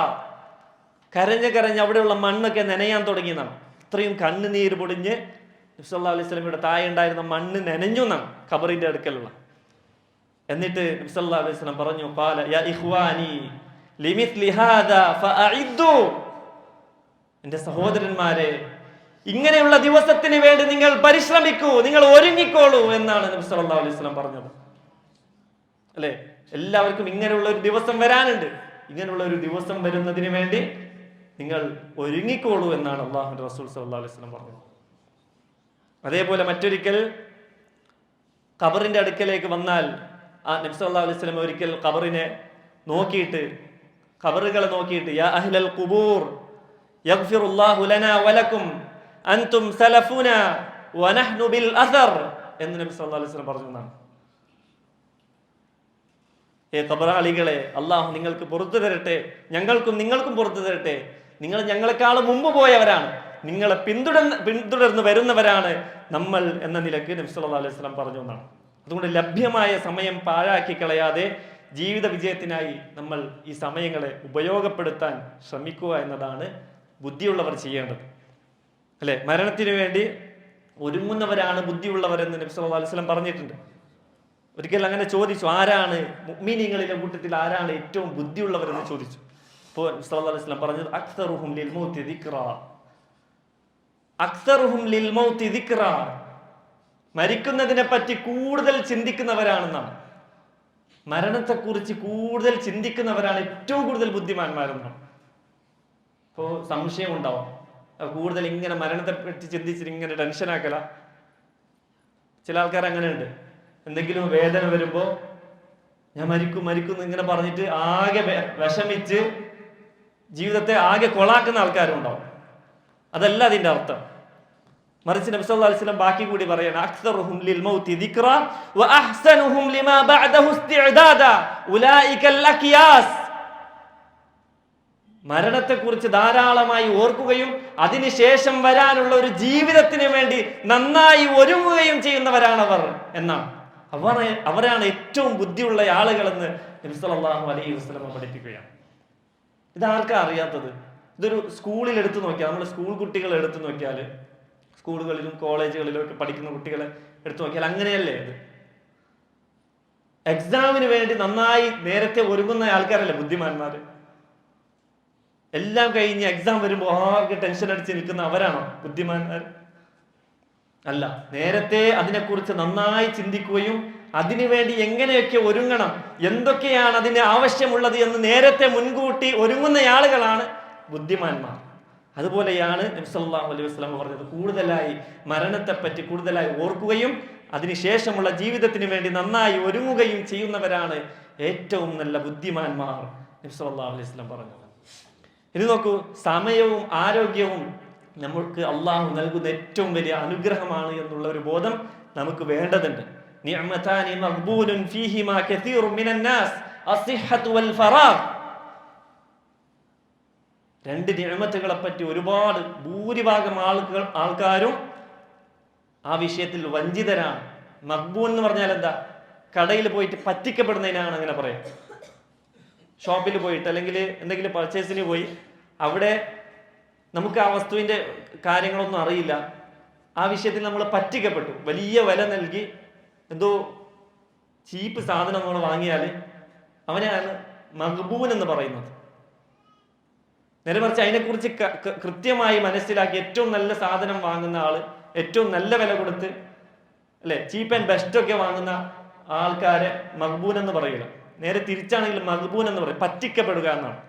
കരഞ്ഞ് അവിടെയുള്ള മണ്ണൊക്കെ നനയാൻ തുടങ്ങിയെന്നാണ്. ഇത്രയും കണ്ണുനീര് പൊടിഞ്ഞ് നബി സല്ലല്ലാഹു അലൈഹി വസല്ലമയുടെ താഴെ ഉണ്ടായിരുന്ന മണ്ണ് നനഞ്ഞു എന്നാണ് ഖബറിന്റെ അടുക്കലുള്ള. എന്നിട്ട് നബി സല്ലല്ലാഹു അലൈഹി വസല്ലം പറഞ്ഞു, ഖാല യാ ഇഖ്വാനി ലിമിത്ലി ഹാദാ ഫഅഇദ്ദു, എൻ്റെ സഹോദരന്മാരെ, ഇങ്ങനെയുള്ള ദിവസത്തിന് വേണ്ടി നിങ്ങൾ പരിശ്രമിക്കൂ, നിങ്ങൾ ഒരുങ്ങിക്കോളൂ എന്നാണ് നബി സല്ലല്ലാഹു അലൈഹി വസല്ലം പറഞ്ഞത്. അല്ലേ, എല്ലാവർക്കും ഇങ്ങനെയുള്ള ഒരു ദിവസം വരാനുണ്ട്. ഇങ്ങനെയുള്ള ഒരു ദിവസം വരുന്നതിന് വേണ്ടി നിങ്ങൾ ഒരുങ്ങിക്കോളൂ എന്നാണ് അല്ലാഹുവിന്റെ റസൂൽ സല്ലല്ലാഹു അലൈഹി വസല്ലം പറഞ്ഞത്. അതേപോലെ മറ്റൊരിക്കൽ ഖബറിന്റെ അടുക്കലേക്ക് വന്നാൽ ആ നബി സല്ലല്ലാഹു അലൈഹി വസല്ലം ഒരിക്കൽ ഖബറുകളെ നോക്കിയിട്ട് യാ അഹ്ലൽ ഖുബൂർ യഗ്ഫിറുല്ലാഹു ലനാ വലക്കും അൻതും സലഫുനാ വനഹ്നു ബിൽ അസർ എന്ന് നബി സല്ലല്ലാഹു അലൈഹി വസല്ലം പറഞ്ഞതാണ്. ഖബറാളികളെ, അള്ളാഹു നിങ്ങൾക്ക് പുറത്തു തരട്ടെ, ഞങ്ങൾക്കും നിങ്ങൾക്കും പുറത്തു തരട്ടെ. നിങ്ങൾ ഞങ്ങളെക്കാളും മുമ്പ് പോയവരാണ്, നിങ്ങളെ പിന്തുടർന്ന് വരുന്നവരാണ് നമ്മൾ എന്ന നിലക്ക് നബി സല്ലല്ലാഹു അലൈഹി വസല്ലം പറഞ്ഞു എന്നാണ്. അതുകൊണ്ട് ലഭ്യമായ സമയം പാഴാക്കി കളയാതെ ജീവിത വിജയത്തിനായി നമ്മൾ ഈ സമയങ്ങളെ ഉപയോഗപ്പെടുത്താൻ ശ്രമിക്കുക എന്നതാണ് ബുദ്ധിയുള്ളവർ ചെയ്യേണ്ടത്. അല്ലെ, മരണത്തിന് വേണ്ടി ഒരുങ്ങുന്നവരാണ് ബുദ്ധിയുള്ളവരെന്ന് നബി സല്ലല്ലാഹു അലൈഹി വസല്ലം പറഞ്ഞിട്ടുണ്ട്. ഒരിക്കൽ അങ്ങനെ ചോദിച്ചു, ആരാണ് മുഅ്മിനീങ്ങളുടെ കൂട്ടത്തിൽ ആരാണ് ഏറ്റവും ബുദ്ധിയുള്ളവരെന്ന് ചോദിച്ചു. അപ്പോൾ നബി സല്ലല്ലാഹു അലൈഹി വസല്ലം പറഞ്ഞത്, അക്സറുഹും ലിൽ മൗതി ദിക്റ, മരിക്കുന്നതിനെ പറ്റി കൂടുതൽ ചിന്തിക്കുന്നവരാണെന്നാണ്. മരണത്തെക്കുറിച്ച് കൂടുതൽ ചിന്തിക്കുന്നവരാണ് ഏറ്റവും കൂടുതൽ ബുദ്ധിമാന്മാരെന്നാണ്. ഇപ്പോൾ സംശയം ഉണ്ടാവും, കൂടുതൽ ഇങ്ങനെ മരണത്തെ പറ്റി ചിന്തിച്ചിട്ട് ഇങ്ങനെ ടെൻഷനാക്കല. ചില ആൾക്കാർ അങ്ങനെ ഉണ്ട്, എന്തെങ്കിലും വേദന വരുമ്പോൾ ഞാൻ മരിക്കും ഇങ്ങനെ പറഞ്ഞിട്ട് ആകെ വിഷമിച്ച് ജീവിതത്തെ ആകെ കൊളാക്കുന്ന ആൾക്കാരും ഉണ്ടാവും. അതല്ല അതിന്റെ അർത്ഥം. മറിച്ച് നബി സല്ലല്ലാഹു അലൈഹി വസല്ലം ബാക്കി കൂടി പറയാണ്, അക്സറുഹും ലിൽ മൗതി ദിക്റ വ അഹ്സനുഹും ലിമാ ബഅദഹു ഇസ്തിഅദാദ ഉലൈകൽ അഖിയാസ്. മരണത്തെക്കുറിച്ച് ധാരാളമായി ഓർക്കുകയും അതിനുശേഷം വരാനുള്ള ഒരു ജീവിതത്തിന് വേണ്ടി നന്നായി ഒരുങ്ങുകയും ചെയ്യുന്നവരാണവർ എന്നാണ്. അവരാണ് ഏറ്റവും ബുദ്ധിയുള്ള ആളുകളെന്ന് നബി സല്ലല്ലാഹു അലൈഹി വസല്ലം പഠിപ്പിക്കുകയാണ്. ഇതാർക്കാ അറിയാത്തത്? ഇതൊരു സ്കൂളിൽ എടുത്തു നോക്കിയാൽ, നമ്മൾ സ്കൂൾ കുട്ടികളെ എടുത്തു നോക്കിയാൽ, സ്കൂളുകളിലും കോളേജുകളിലും ഒക്കെ പഠിക്കുന്ന കുട്ടികളെ എടുത്തു നോക്കിയാൽ അങ്ങനെയല്ലേ ഇത്? എക്സാമിന് വേണ്ടി നന്നായി നേരത്തെ ഒരുങ്ങുന്ന ആൾക്കാരല്ലേ ബുദ്ധിമാന്മാർ. എല്ലാം കഴിഞ്ഞ് എക്സാം വരുമ്പോൾ ആകെ ടെൻഷൻ അടിച്ച് നിൽക്കുന്ന അവരാണോ ബുദ്ധിമാന്മാർ? അല്ല, നേരത്തെ അതിനെക്കുറിച്ച് നന്നായി ചിന്തിക്കുകയും അതിനുവേണ്ടി എങ്ങനെയൊക്കെ ഒരുങ്ങണം, എന്തൊക്കെയാണ് അതിന് ആവശ്യമുള്ളത് എന്ന് നേരത്തെ മുൻകൂട്ടി ഒരുങ്ങുന്ന ആളുകളാണ് ബുദ്ധിമാന്മാർ. അതുപോലെയാണ് നബി സല്ലല്ലാഹു അലൈഹി വസല്ലം പറഞ്ഞത്, കൂടുതലായി മരണത്തെപ്പറ്റി കൂടുതലായി ഓർക്കുകയും അതിനുശേഷമുള്ള ജീവിതത്തിന് വേണ്ടി നന്നായി ഒരുങ്ങുകയും ചെയ്യുന്നവരാണ് ഏറ്റവും നല്ല ബുദ്ധിമാന്മാർ. നബി സല്ലല്ലാഹു അലൈഹി വസല്ലം പറഞ്ഞത്. ഇനി നോക്കൂ, സമയവും ആരോഗ്യവും നമുക്ക് അള്ളാഹു നൽകുന്ന ഏറ്റവും വലിയ അനുഗ്രഹമാണ് എന്നുള്ള ഒരു ബോധം നമുക്ക് വേണ്ടതുണ്ട്. നിഅമതാനി മഖ്ബൂലുൻ ഫീഹിമാ കസീറുൻ മിനൻ നാസ് അസ്സിഹ്ഹതു വൽ ഫറാഗ്. രണ്ട് നിഅമത്തുകളെ പറ്റി ഒരുപാട് ഭൂരിഭാഗം ആൾക്കാരും ആ വിഷയത്തിൽ വഞ്ചിതരാണ്. മഖ്ബൂൻ എന്ന് പറഞ്ഞാൽ എന്താ? കടയിൽ പോയിട്ട് പറ്റിക്കപ്പെടുന്നതിനാണ് അങ്ങനെ പറയാം. ഷോപ്പിൽ പോയിട്ട് അല്ലെങ്കിൽ എന്തെങ്കിലും പർച്ചേസിന് പോയി അവിടെ നമുക്ക് ആ വസ്തുവിൻ്റെ കാര്യങ്ങളൊന്നും അറിയില്ല, ആ വിഷയത്തിൽ നമ്മൾ പറ്റിക്കപ്പെട്ടു, വലിയ വില നൽകി എന്തോ ചീപ്പ് സാധനം നമ്മൾ വാങ്ങിയാൽ അവനെയാണ് മഖ്ബൂൻ എന്ന് പറയുന്നത്. നേരെ മറിച്ച് അതിനെക്കുറിച്ച് കൃത്യമായി മനസ്സിലാക്കി ഏറ്റവും നല്ല സാധനം വാങ്ങുന്ന ആള്, ഏറ്റവും നല്ല വില കൊടുത്ത് അല്ലെ ചീപ്പ് ആൻഡ് ബെസ്റ്റ് ഒക്കെ വാങ്ങുന്ന ആൾക്കാരെ മഖ്ബൂൻ എന്ന് പറയില്ല. നേരെ തിരിച്ചാണെങ്കിൽ മഖ്ബൂൻ എന്ന് പറയും, പറ്റിക്കപ്പെടുക എന്നാണ്.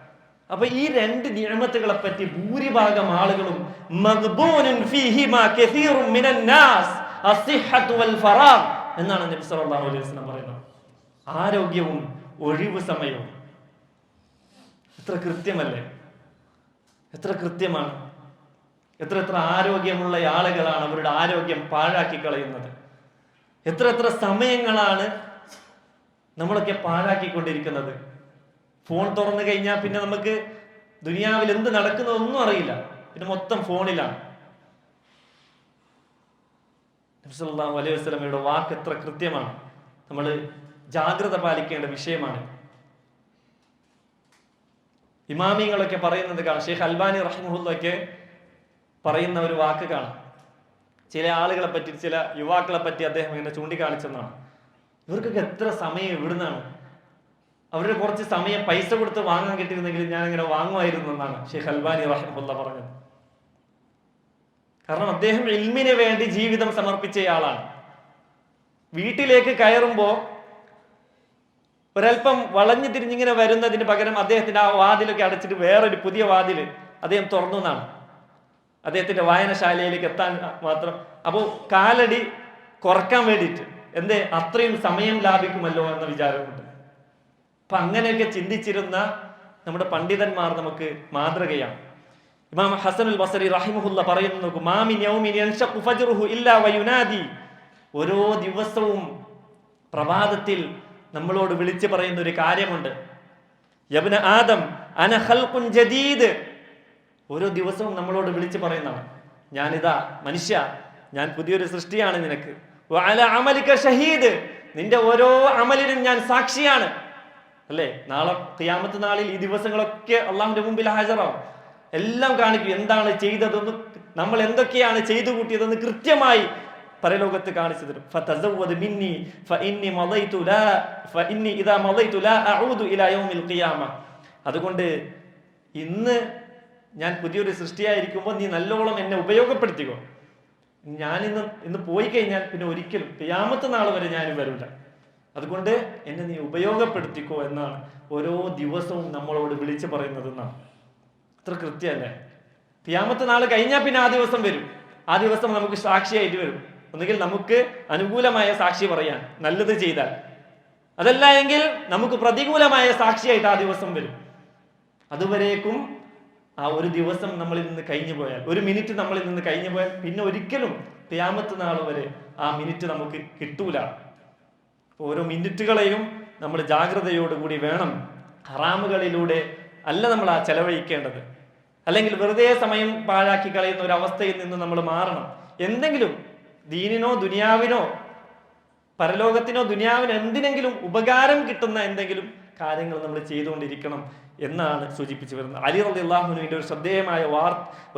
അപ്പൊ ഈ രണ്ട് നിഅമത്തുകളെ പറ്റി ഭൂരിഭാഗം ആളുകളും മഖ്ബൂനുൻ ഫീഹിമാ കസീറുൻ മിനൻ നാസ് അസ്സിഹ്ഹതു വൽ ഫറാഗ് എന്നാണ് നബി സല്ലല്ലാഹു അലൈഹി വസല്ലം പറയുന്നത്. ആരോഗ്യവും ഒഴിവ് സമയവും എത്ര കൃത്യമല്ലേ, എത്ര കൃത്യമാണ്. എത്ര ആരോഗ്യമുള്ള ആളുകളാണ് അവരുടെ ആരോഗ്യം പാഴാക്കി കളയുന്നത്. എത്ര സമയങ്ങളാണ് നമ്മളൊക്കെ പാഴാക്കിക്കൊണ്ടിരിക്കുന്നത്. ഫോൺ തുറന്നു കഴിഞ്ഞാൽ പിന്നെ നമുക്ക് ദുനിയാവിൽ എന്ത് നടക്കുന്നതൊന്നും അറിയില്ല, പിന്നെ മൊത്തം ഫോണിലാണ്. നബി സല്ലല്ലാഹു അലൈഹി വസല്ലമയുടെ വാക്ക് എത്ര കൃത്യമാണ്. നമ്മൾ ജാഗ്രത പാലിക്കേണ്ട വിഷയമാണ്. ഇമാമിങ്ങളൊക്കെ പറയുന്നത് കാണാം. ഷെയ്ഖ് അൽബാനി റഹിമഹുല്ലൊക്കെ പറയുന്ന ഒരു വാക്ക് കാണാം. ചില ആളുകളെ പറ്റി, ചില യുവാക്കളെ പറ്റി അദ്ദേഹം ഇങ്ങനെ ചൂണ്ടിക്കാണിച്ചെന്നാണ്. ഇവർക്കൊക്കെ എത്ര സമയം എവിടുന്നാണ്? അവരുടെ കുറച്ച് സമയം പൈസ കൊടുത്ത് വാങ്ങാൻ കിട്ടിയിരുന്നെങ്കിൽ ഞാൻ ഇങ്ങനെ വാങ്ങുമായിരുന്നു എന്നാണ് ഷെയ്ഖ് അൽബാനി റഹിമഹുല്ല പറഞ്ഞത്. കാരണം അദ്ദേഹം ഇൽമിന് വേണ്ടി ജീവിതം സമർപ്പിച്ചയാളാണ്. വീട്ടിലേക്ക് കയറുമ്പോ ഒരൽപ്പം വളഞ്ഞു തിരിഞ്ഞിങ്ങനെ വരുന്നതിന് പകരം അദ്ദേഹത്തിന്റെ ആ വാതിലൊക്കെ അടച്ചിട്ട് വേറൊരു പുതിയ വാതില് അദ്ദേഹം തുറന്നു എന്നാണ്, അദ്ദേഹത്തിന്റെ വായനശാലയിലേക്ക് എത്താൻ മാത്രം. അപ്പോൾ കാലടി കുറക്കാൻ വേണ്ടിയിട്ട് എന്തേ അത്രയും സമയം ലാഭിക്കുമല്ലോ എന്ന വിചാരമുണ്ട്. അപ്പൊ അങ്ങനെയൊക്കെ ചിന്തിച്ചിരുന്ന നമ്മുടെ പണ്ഡിതന്മാർ നമുക്ക് മാതൃകയാണ്. ഇമാം ഹസനുൽ ബസരി റഹിമഹുല്ല പറയുന്നു, നോക്കൂ, മാമിൻ യൗമിൻ യൻശഖു ഫജ്റുഹു ഇല്ലാ വയുനാദി. ഓരോ ദിവസവും പ്രഭാതത്തിൽ നമ്മളോട് വിളിച്ചു പറയുന്ന ഒരു കാര്യമുണ്ട്. യബ്ന ആദം അന ഖൽഖുൻ ജദീദ്. ഓരോ ദിവസവും നമ്മളോട് വിളിച്ചു പറയുന്നതാണ്, ഞാനിതാ മനുഷ്യ, ഞാൻ പുതിയൊരു സൃഷ്ടിയാണ് നിനക്ക്. വഅല അമലിക ഷഹീദ്. നിന്റെ ഓരോ അമലിനും ഞാൻ സാക്ഷിയാണ്. അല്ലേ? നാളെ ഖിയാമത്ത് നാളിൽ ഈ ദിവസങ്ങളൊക്കെ അള്ളാഹുവിന്റെ മുമ്പിൽ ഹാജരാവും. എല്ലാം കാണിക്കും, എന്താണ് ചെയ്തതെന്ന്, നമ്മൾ എന്തൊക്കെയാണ് ചെയ്തു കൂട്ടിയതെന്ന് കൃത്യമായി പരലോകത്ത് കാണിച്ചു തരും. ഫതസവ്വദ് മിന്നി ഫഇന്നി മളൈതു ലാ ഫഇന്നി ഇദാ മളൈതു ലാ അഊദു ഇലാ യൗമിൽ ഖിയാമ. അതുകൊണ്ട് ഇന്ന് ഞാൻ പുതിയൊരു സൃഷ്ടിയായിരിക്കുമ്പോൾ നീ നല്ലോണം എന്നെ ഉപയോഗപ്പെടുത്തിക്കോ. ഞാൻ ഇന്ന് പോയി കഴിഞ്ഞാൽ പിന്നെ ഒരിക്കലും ഖിയാമത്ത് നാൾ വരെ ഞാൻ വരില്ല. അതുകൊണ്ട് എന്നെ നീ ഉപയോഗപ്പെടുത്തിക്കോ എന്നാണ് ഓരോ ദിവസവും നമ്മളോട് വിളിച്ചു പറയുന്നത് എന്നാണ്. അത്ര കൃത്യമല്ലേ? ഖിയാമത്ത് നാൾ കഴിഞ്ഞാൽ പിന്നെ ആ ദിവസം വരും. ആ ദിവസം നമുക്ക് സാക്ഷിയായിട്ട് വരും. ഒന്നുകിൽ നമുക്ക് അനുകൂലമായ സാക്ഷി പറയാൻ നല്ലത് ചെയ്താൽ, അതല്ല എങ്കിൽ നമുക്ക് പ്രതികൂലമായ സാക്ഷിയായിട്ട് ആ ദിവസം വരും. അതുവരേക്കും ആ ഒരു ദിവസം നമ്മളിൽ നിന്ന് കഴിഞ്ഞു പോയാൽ, ഒരു മിനിറ്റ് നമ്മളിൽ നിന്ന് കഴിഞ്ഞു പോയാൽ പിന്നെ ഒരിക്കലും ഖിയാമത്ത് നാൾ വരെ ആ മിനിറ്റ് നമുക്ക് കിട്ടൂല. ഓരോ മിനിറ്റുകളെയും നമ്മൾ ജാഗ്രതയോടുകൂടി വേണം. ഹറാമുകളിലൂടെ അല്ല നമ്മൾ ആ ചെലവഴിക്കേണ്ടത്. അല്ലെങ്കിൽ വെറുതെ സമയം പാഴാക്കി കളയുന്ന ഒരു അവസ്ഥയിൽ നിന്ന് നമ്മൾ മാറണം. എന്തെങ്കിലും ദീനിനോ ദുനിയാവിനോ പരലോകത്തിനോ ദുനിയാവിനോ എന്തിനെങ്കിലും ഉപകാരം കിട്ടുന്ന എന്തെങ്കിലും കാര്യങ്ങൾ നമ്മൾ ചെയ്തുകൊണ്ടിരിക്കണം എന്നാണ് സൂചിപ്പിച്ചു വരുന്നത്. അലി റളിയല്ലാഹു അൻഹുവിന്റെ ഒരു ശ്രദ്ധേയമായ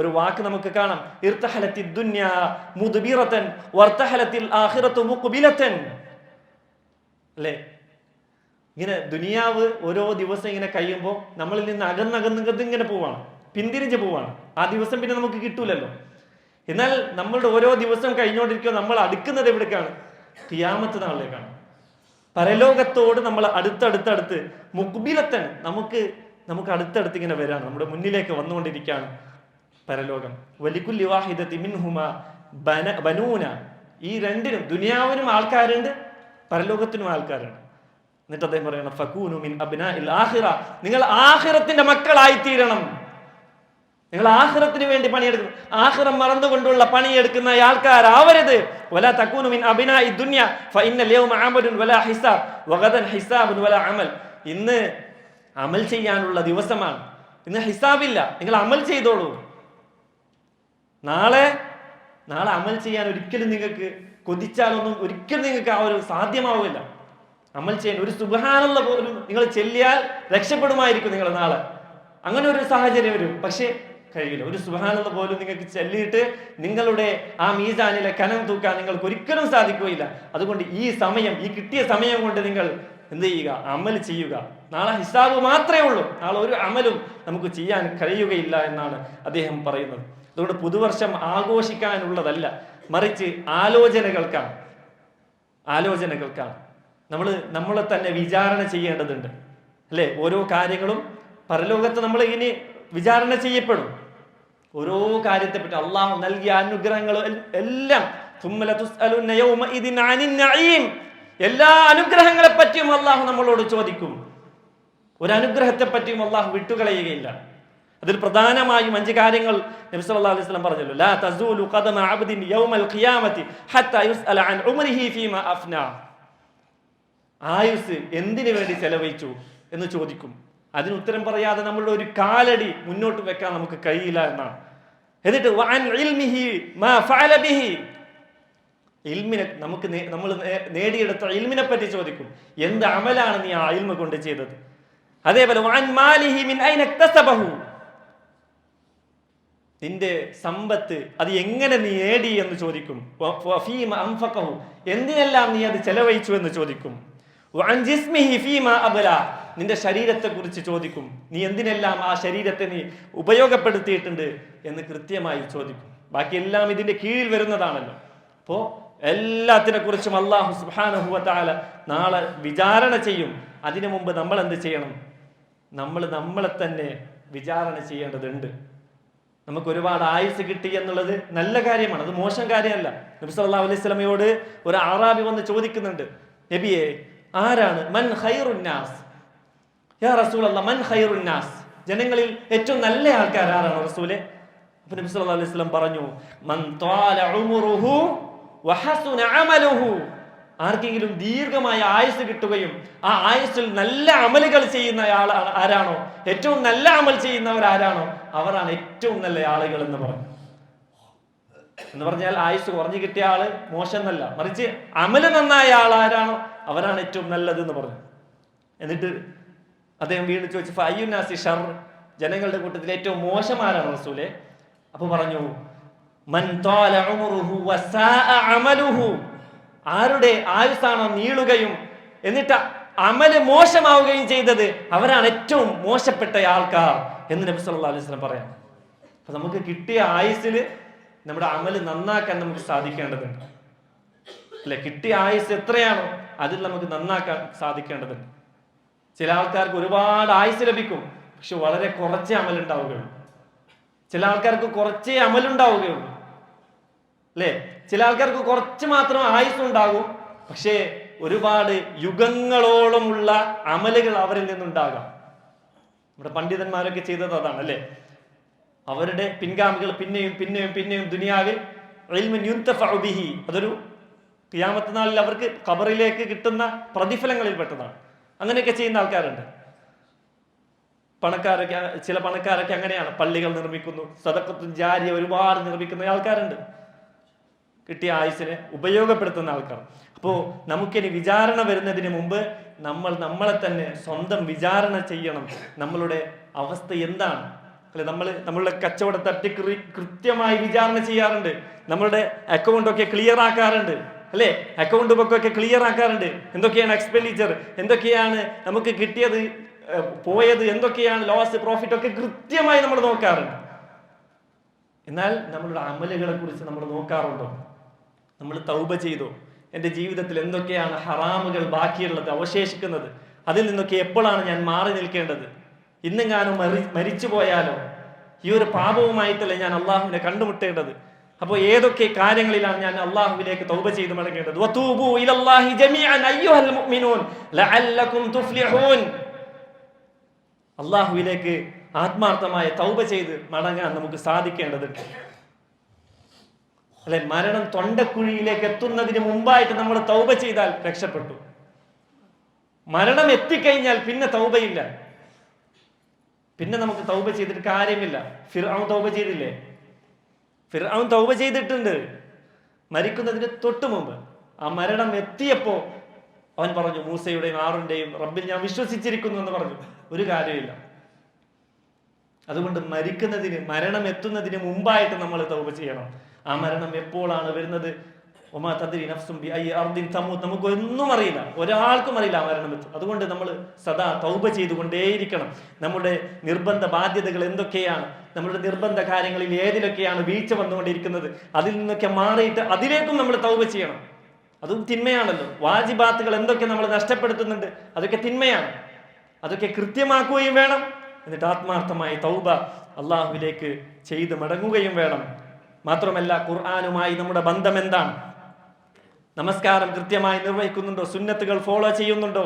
ഒരു വാക്ക് നമുക്ക് കാണാം. ഇർതഹലത്തി ദുനിയ മുദ്ബിറതൻ വർതഹലത്തിൽ ആഖിറതു മുഖ്ബിലതൻ. അല്ലേ? ഇങ്ങനെ ദുനിയാവ് ഓരോ ദിവസം ഇങ്ങനെ കഴിയുമ്പോൾ നമ്മളിൽ നിന്ന് അകന്നകന്നിങ്ങനെ പോവാണ്, പിന്തിരിഞ്ഞ് പോവാണ്. ആ ദിവസം പിന്നെ നമുക്ക് കിട്ടൂലല്ലോ. എന്നാൽ നമ്മളുടെ ഓരോ ദിവസം കഴിഞ്ഞുകൊണ്ടിരിക്കുമ്പോൾ നമ്മൾ അടുക്കുന്നത് എവിടേക്കാണ്? ഖിയാമത്ത് നാളിലേക്കാണ്. പരലോകത്തോട് നമ്മൾ അടുത്തടുത്തടുത്ത് മുഖ്ബിലത്തൻ നമുക്ക് അടുത്തടുത്ത് ഇങ്ങനെ വരാണ്, നമ്മുടെ മുന്നിലേക്ക് വന്നുകൊണ്ടിരിക്കുകയാണ് പരലോകം. വലികുല്ലി വാഹിദത്തി മിൻഹുമാ ബനൂന. ഈ രണ്ടിനും, ദുനിയാവിനും ആൾക്കാരുണ്ട്, പരലോകത്തിനും ആൾക്കാരുണ്ട്. എന്നിട്ട് അദ്ദേഹം പറയണം ഫകൂനു മിൻ അബ്നാഇൽ ആഖിറ, നിങ്ങൾ ആഖിറത്തിന്റെ മക്കളായി തീരണം. നിങ്ങൾ ആഖിറത്തിന് വേണ്ടി പണിയെടുക്കണം. ആഖിറം മറന്നുകൊണ്ടുള്ള പണിയെടുക്കുന്ന ആൾക്കാരാവരുത്. വലാ തകൂനു മിൻ അബ്നാഇ ദുനിയ ഫഇന്നൽ യൗമ അമലുൻ വലാ ഹിസാബ് വഗദൻ ഹിസാബുൻ വലാ അമൽ. ഇന്ന് അമൽ ചെയ്യാനുള്ള ദിവസമാണ്, ഇന്ന് ഹിസാബില്ല. നിങ്ങൾ അമൽ ചെയ്തോളൂ. നാളെ അമൽ ചെയ്യാൻ ഒരിക്കലും നിങ്ങൾക്ക് കൊതിച്ചാലൊന്നും ഒരിക്കലും നിങ്ങൾക്ക് ആ ഒരു സാധ്യമാവില്ല. അമൽ ചെയ്യാൻ ഒരു സുബ്ഹാനല്ലാഹ് പോലും നിങ്ങൾ ചെല്ലിയാൽ രക്ഷപ്പെടുമായിരിക്കും നിങ്ങൾ നാളെ. അങ്ങനെ ഒരു സാഹചര്യം വരും, പക്ഷേ കഴിയില്ല. ഒരു സുബ്ഹാനല്ലാഹ് പോലും നിങ്ങൾക്ക് ചെല്ലിയിട്ട് നിങ്ങളുടെ ആ മീസാനിലെ കനം തൂക്കാൻ നിങ്ങൾക്ക് ഒരിക്കലും സാധിക്കുകയില്ല. അതുകൊണ്ട് ഈ കിട്ടിയ സമയം കൊണ്ട് നിങ്ങൾ എന്ത് ചെയ്യുക? അമൽ ചെയ്യുക. നാളെ ഹിസാബ് മാത്രമേ ഉള്ളൂ. നാളെ ഒരു അമലും നമുക്ക് ചെയ്യാൻ കഴിയുകയില്ല എന്നാണ് അദ്ദേഹം പറയുന്നത്. അതുകൊണ്ട് പുതുവർഷം ആഘോഷിക്കാനുള്ളതല്ല, മറിച്ച് ആലോചനകൾക്കാണ്. നമ്മളെ തന്നെ വിചാരണ ചെയ്യേണ്ടതുണ്ട്, അല്ലെ? ഓരോ കാര്യങ്ങളും പരലോകത്ത് നമ്മൾ ഇനി വിചാരണ ചെയ്യപ്പെടും. ഓരോ കാര്യത്തെപ്പറ്റി അള്ളാഹു നൽകിയ അനുഗ്രഹങ്ങൾ എല്ലാം എല്ലാ അനുഗ്രഹങ്ങളെ പറ്റിയും അള്ളാഹു നമ്മളോട് ചോദിക്കും. ഒരു അനുഗ്രഹത്തെ പറ്റിയും അള്ളാഹു വിട്ടുകളയുകയില്ല. അതിൽ പ്രധാനമായും 5 കാര്യങ്ങൾ നബി സല്ലല്ലാഹു അലൈഹി വസല്ലം പറഞ്ഞല്ലോ. ലാ തസൂലു ഖദമ അബ്ദിൻ യൗമൽ ഖിയാമത്തി ഹത്താ യുസ്അല അൻ ഉംരിഹി ഫീമാ അഫ്നാ. ആയുസ് എന്തിനു വേണ്ടി ചെലവഴിച്ചു എന്ന് ചോദിക്കും. അതിന് ഉത്തരം പറയാതെ നമ്മളുടെ ഒരു കാലടി മുന്നോട്ട് വെക്കാൻ നമുക്ക് കഴിയില്ല എന്നാണ്. എന്നിട്ട് വഅൻ ഇൽമിഹി മാ ഫഅല ബിഹി, നമ്മൾ നേടിയെടുത്ത ഇൽമിനെ പറ്റി ചോദിക്കും. എന്ത് അമലാണ് നീ ആ ഇൽമ കൊണ്ട് ചെയ്തത്? അതേപോലെ വഅൻ മാലിഹി മിൻ ഐന ഇക്തസബഹു, നിന്റെ സമ്പത്ത് അത് എങ്ങനെ നീ നേടി എന്ന് ചോദിക്കും. ഫീമ അൻഫഖഹു, എന്തിനെല്ലാം നീ അത് ചെലവഴിച്ചു എന്ന് ചോദിക്കും. വഅൻ ജിസ്മിഹി ഫീമ അബ്ല, നിന്റെ ശരീരത്തെ കുറിച്ച് ചോദിക്കും. നീ എന്തിനെല്ലാം ആ ശരീരത്തെ നീ ഉപയോഗപ്പെടുത്തിയിട്ടുണ്ട് എന്ന് കൃത്യമായി ചോദിക്കും. ബാക്കിയെല്ലാം ഇതിന്റെ കീഴിൽ വരുന്നതാണല്ലോ. അപ്പോ എല്ലാത്തിനെ കുറിച്ചും അല്ലാഹു സുബ്ഹാനഹു വ തആല നാളെ വിചാരണ ചെയ്യും. അതിനു മുമ്പ് നമ്മൾ എന്ത് ചെയ്യണം? നമ്മളെ തന്നെ വിചാരണ ചെയ്യേണ്ടതുണ്ട്. നമുക്ക് ഒരുപാട് ആയുസ് കിട്ടി എന്നുള്ളത് നല്ല കാര്യമാണ്, അത് മോശം കാര്യമല്ല. നബി സല്ലല്ലാഹു അലൈഹി വസല്ലമയോട് ഒരു അറാബി വന്ന് ചോദിക്കുന്നുണ്ട്, നബിയെ, ആരാണ് മൻ ഖൈറുൻ നാസ്? യാ റസൂലല്ലാഹ് മൻ ഖൈറുൻ നാസ്, ജനങ്ങളിൽ ഏറ്റവും നല്ല ആൾക്കാർ ആരാണ് റസൂലേ? അപ്പോൾ നബി സല്ലല്ലാഹു അലൈഹി വസല്ലം പറഞ്ഞു, മൻ ത്വാല ഉംറുഹു വഹസുന അമലുഹു, ആർക്കെങ്കിലും ദീർഘമായ ആയുസ് കിട്ടുകയും ആ ആയുസ്സിൽ നല്ല അമലുകൾ ചെയ്യുന്ന ആരാണോ, ഏറ്റവും നല്ല അമൽ ചെയ്യുന്നവർ ആരാണോ, അവരാണ് ഏറ്റവും നല്ല ആളുകൾ എന്ന് പറഞ്ഞു. എന്ന് പറഞ്ഞാൽ ആയുസ് കുറഞ്ഞു കിട്ടിയ ആള് മോശം എന്നല്ല, മറിച്ച് അമല് നന്നായ ആൾ ആരാണോ അവരാണ് ഏറ്റവും നല്ലത് എന്ന് പറഞ്ഞു. എന്നിട്ട് അദ്ദേഹം വീണ്ടും ചോദിച്ചു, ഫഅയ്യുന്നാസി ഷർ, ജനങ്ങളുടെ കൂട്ടത്തിൽ ഏറ്റവും മോശം ആരാണ് റസൂലേ? അപ്പൊ പറഞ്ഞു, മൻ ത്വാല ഉംറുഹു വസാഅ അമലുഹു, ആരുടെ ആയുസാണോ നീളുകയും എന്നിട്ട് അമല് മോശമാവുകയും ചെയ്തത് അവരാണ് ഏറ്റവും മോശപ്പെട്ട ആൾക്കാർ എന്ന് നബി സല്ലല്ലാഹു അലൈഹി വസല്ലം പറയാം. അപ്പൊ നമുക്ക് കിട്ടിയ ആയുസ്സിൽ നമ്മുടെ അമല് നന്നാക്കാൻ നമുക്ക് സാധിക്കേണ്ടതുണ്ട്, അല്ലെ? കിട്ടിയ ആയുസ് എത്രയാണോ അതിൽ നമുക്ക് നന്നാക്കാൻ സാധിക്കേണ്ടതുണ്ട്. ചില ആൾക്കാർക്ക് ഒരുപാട് ആയുസ് ലഭിക്കും, പക്ഷെ വളരെ കുറച്ചേ അമലുണ്ടാവുകയുള്ളൂ. ചില ആൾക്കാർക്ക് കുറച്ചേ അമലുണ്ടാവുകയുള്ളൂ, അല്ലെ? ചില ആൾക്കാർക്ക് കുറച്ച് മാത്രം ആയുസ് ഉണ്ടാകും, പക്ഷേ ഒരുപാട് യുഗങ്ങളോളമുള്ള അമലുകൾ അവരിൽ നിന്നുണ്ടാകാം. നമ്മുടെ പണ്ഡിതന്മാരൊക്കെ ചെയ്തത് അതാണ്, അല്ലെ? അവരുടെ പിൻഗാമികൾ പിന്നെയും പിന്നെയും പിന്നെയും ദുനിയാവിൽ ഇൽമുൻ യുൻതഫഉ ബിഹി, അതൊരു ഖിയാമത്ത് നാളിൽ അവർക്ക് ഖബറിലേക്ക് കിട്ടുന്ന പ്രതിഫലങ്ങളിൽ പെട്ടതാണ്. അങ്ങനെയൊക്കെ ചെയ്യുന്ന ആൾക്കാരുണ്ട്. ചില പണക്കാരൊക്കെ അങ്ങനെയാണ്, പള്ളികൾ നിർമ്മിക്കുന്നു, സദഖത്തുൽ ജാരിയ ഒരുപാട് നിർമ്മിക്കുന്ന ആൾക്കാരുണ്ട്, കിട്ടിയ ആയുസിനെ ഉപയോഗപ്പെടുത്തുന്ന ആൾക്കാർ. അപ്പോൾ നമുക്കിനി വിചാരണ വരുന്നതിന് മുമ്പ് നമ്മളെ തന്നെ സ്വന്തം വിചാരണ ചെയ്യണം. നമ്മളുടെ അവസ്ഥ എന്താണ്? അല്ലെ, നമ്മളുടെ കച്ചവട തട്ടി കൃത്യമായി വിചാരണ ചെയ്യാറുണ്ട്, നമ്മളുടെ അക്കൗണ്ട് ഒക്കെ ക്ലിയർ ആക്കാറുണ്ട്. അല്ലേ? അക്കൗണ്ട് ബുക്കൊക്കെ ക്ലിയർ ആക്കാറുണ്ട്. എന്തൊക്കെയാണ് എക്സ്പെൻഡിച്ചർ, എന്തൊക്കെയാണ് നമുക്ക് കിട്ടിയത്, പോയത്, എന്തൊക്കെയാണ് ലോസ്, പ്രോഫിറ്റ് ഒക്കെ കൃത്യമായി നമ്മൾ നോക്കാറുണ്ട്. എന്നാൽ നമ്മളുടെ അമലുകളെ കുറിച്ച് നമ്മൾ നോക്കാറുണ്ടോ? നമ്മൾ തൗബ ചെയ്തോ? എൻ്റെ ജീവിതത്തിൽ എന്തൊക്കെയാണ് ഹറാമുകൾ ബാക്കിയുള്ളത്, അവശേഷിക്കുന്നത്? അതിൽ നിന്നൊക്കെ എപ്പോഴാണ് ഞാൻ മാറി നിൽക്കേണ്ടത്? ഇന്നെങ്ങാനും മരിച്ചു പോയാലോ? ഈ ഒരു പാപവുമായിട്ടല്ലേ ഞാൻ അള്ളാഹുവിനെ കണ്ടുമുട്ടേണ്ടത്? അപ്പോൾ ഏതൊക്കെ കാര്യങ്ങളിലാണ് ഞാൻ അള്ളാഹുവിലേക്ക് തൗബ ചെയ്ത് മടങ്ങേണ്ടത്? വതൂബു ഇലല്ലാഹി ജമീഅൻ അയ്യുഹൽ മുഅ്മിനൂൻ ലഅല്ലകും തുഫ്ലിഹൂൻ. അള്ളാഹുവിലേക്ക് ആത്മാർത്ഥമായ തൗബ ചെയ്ത് മടങ്ങാൻ നമുക്ക് സാധിക്കേണ്ടതുണ്ട്. അല്ലെ, മരണം തൊണ്ടക്കുഴിയിലേക്ക് എത്തുന്നതിന് മുമ്പായിട്ട് നമ്മൾ തൗബ ചെയ്താൽ രക്ഷപ്പെട്ടു. മരണം എത്തിക്കഴിഞ്ഞാൽ പിന്നെ തൗബയില്ല, പിന്നെ നമുക്ക് തൗബ ചെയ്തിട്ട് കാര്യമില്ല. ഫിർഔൻ തൗബ ചെയ്തില്ലേ? ഫിർഔൻ തൗബ ചെയ്തിട്ടുണ്ട് മരിക്കുന്നതിന് തൊട്ടു മുമ്പ്. ആ മരണം എത്തിയപ്പോ അവൻ പറഞ്ഞു, മൂസയുടെയും ആറിന്റെയും റബ്ബിൽ ഞാൻ വിശ്വസിച്ചിരിക്കുന്നു എന്ന് പറഞ്ഞു. ഒരു കാര്യമില്ല. അതുകൊണ്ട് മരണം എത്തുന്നതിന് മുമ്പായിട്ട് നമ്മൾ തൗബ ചെയ്യണം. ആ മരണം എപ്പോഴാണ് വരുന്നത്? ഒമാ തദ്രി നഫ്സും ബി അയ്യി അർദിൻ തമൂത്ത്. നമുക്ക് ഒന്നും അറിയില്ല, ഒരാൾക്കും അറിയില്ല ആ മരണം എത്തും. അതുകൊണ്ട് നമ്മൾ സദാ തൗബ ചെയ്തുകൊണ്ടേയിരിക്കണം. നമ്മുടെ നിർബന്ധ ബാധ്യതകൾ എന്തൊക്കെയാണ്, നമ്മുടെ നിർബന്ധ കാര്യങ്ങളിൽ ഏതിലൊക്കെയാണ് വീഴ്ച വന്നുകൊണ്ടിരിക്കുന്നത്, അതിൽ നിന്നൊക്കെ മാറിയിട്ട് അതിലേക്കും നമ്മൾ തൗബ ചെയ്യണം. അതും തിന്മയാണല്ലോ. വാജിബാത്തുകൾ എന്തൊക്കെ നമ്മൾ നഷ്ടപ്പെടുത്തുന്നുണ്ട്, അതൊക്കെ തിന്മയാണ്. അതൊക്കെ കൃത്യമാക്കുകയും വേണം. എന്നിട്ട് ആത്മാർത്ഥമായി തൗബ അള്ളാഹുവിലേക്ക് ചെയ്ത് മടങ്ങുകയും വേണം. മാത്രമല്ല, ഖുർആനുമായി നമ്മുടെ ബന്ധം എന്താണ്? നമസ്കാരം കൃത്യമായി നിർവഹിക്കുന്നുണ്ടോ? സുന്നത്തുകൾ ഫോളോ ചെയ്യുന്നുണ്ടോ?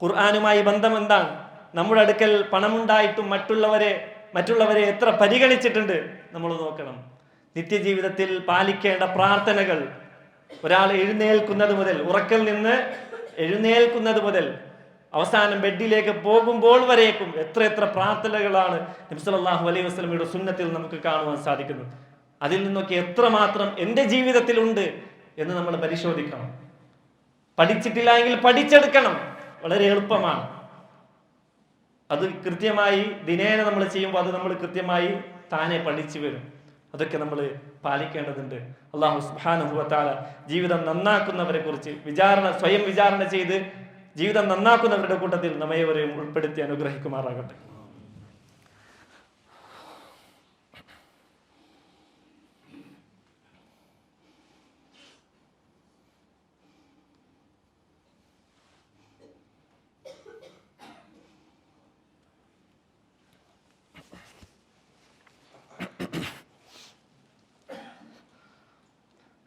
ഖുർആനുമായി ബന്ധം എന്താണ്? നമ്മുടെ അടുക്കൽ പണമുണ്ടായിട്ടും മറ്റുള്ളവരെ എത്ര പരിഗണിച്ചിട്ടുണ്ട് നമ്മൾ നോക്കണം. നിത്യജീവിതത്തിൽ പാലിക്കേണ്ട പ്രാർത്ഥനകൾ, ഒരാൾ എഴുന്നേൽക്കുന്നത് മുതൽ, ഉറക്കൽ നിന്ന് എഴുന്നേൽക്കുന്നത് മുതൽ അവസാനം ബെഡിലേക്ക് പോകുമ്പോൾ വരേക്കും എത്ര പ്രാർത്ഥനകളാണ് നബി സല്ലല്ലാഹു അലൈഹി വസല്ലമയുടെ സുന്നത്തിൽ നമുക്ക് കാണുവാൻ സാധിക്കുന്നത്. അതിൽ നിന്നൊക്കെ എത്രമാത്രം എൻ്റെ ജീവിതത്തിൽ ഉണ്ട് എന്ന് നമ്മൾ പരിശോധിക്കണം. പഠിച്ചിട്ടില്ല എങ്കിൽ പഠിച്ചെടുക്കണം. വളരെ എളുപ്പമാണ്. അത് കൃത്യമായി ദിനേന നമ്മൾ ചെയ്യുമ്പോൾ അത് നമ്മൾ കൃത്യമായി താനെ പഠിച്ചു വരും. അതൊക്കെ നമ്മൾ പാലിക്കേണ്ടതുണ്ട്. അല്ലാഹു സുബ്ഹാനഹു വ തആല ജീവിതം നന്നാക്കുന്നവരെ കുറിച്ച് സ്വയം വിചാരണ ചെയ്ത് ജീവിതം നന്നാക്കുന്നവരുടെ കൂട്ടത്തിൽ നമ്മയെവരെയും ഉൾപ്പെടുത്തി അനുഗ്രഹിക്കുമാറാകട്ടെ.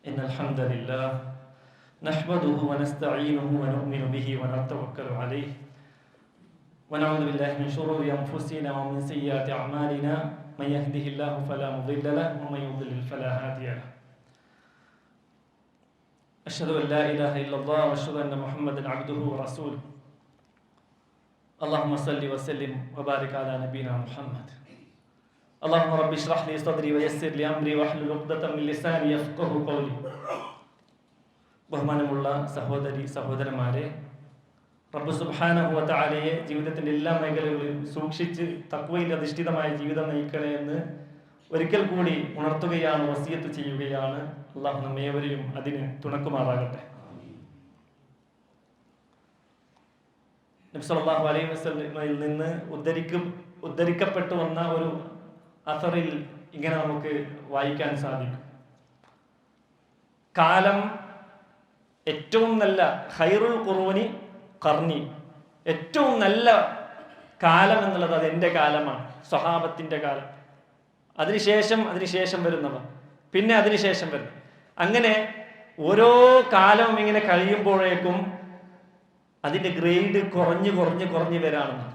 إن الحمد لله نحمده ونستعينه ونؤمن به ونتوكل عليه ونعوذ بالله من شرور أنفسنا ومن سيئات أعمالنا من يهده الله فلا مضل له ومن يضلل فلا هادي له أشهد أن لا إله إلا الله وأشهد أن محمدا عبده ورسوله اللهم صل وسلم وبارك على نبينا محمد اللهم رب اشرح لي صدري ويسر لي أمري واحلل عقدة من لساني يفقهوا قولي. ബഹുമാനമുള്ള സഹോദരന്മാരെ, റബ്ബ് സുബ്ഹാനഹു വ തആലയെ ജീവിതത്തിന്റെ എല്ലാ മേഖലകളിലും സൂക്ഷിച്ച് തഖ്വയിൽ അധിഷ്ഠിതമായ ജീവിതം നയിക്കണേ എന്ന് ഒരിക്കൽ കൂടി ഉണർത്തുകയാണ്, വസിയത്ത് ചെയ്യുകയാണ്. അല്ലാഹു നമ്മേവരെയും അതിന് തുണക്കുമാറാകട്ടെ. നബി സല്ലല്ലാഹു അലൈഹി വസല്ലമയിൽ നിന്ന് ഉദ്ധരിക്കപ്പെട്ടു വന്ന ഒരു അസറിൽ ഇങ്ങനെ നമുക്ക് വായിക്കാൻ സാധിക്കും. കാലം ഏറ്റവും നല്ല ഖൈറുൽ ഖുറൂനി ഖർനി, ഏറ്റവും നല്ല കാലം എന്നുള്ളത് അത് എൻ്റെ കാലമാണ്, സ്വഹാബത്തിന്റെ കാലം. അതിനുശേഷം വരുന്നവർ, പിന്നെ അതിനുശേഷം വരുന്നത്, അങ്ങനെ ഓരോ കാലവും ഇങ്ങനെ കഴിയുമ്പോഴേക്കും അതിന്റെ ഗ്രേഡ് കുറഞ്ഞു വരാണെന്ന്.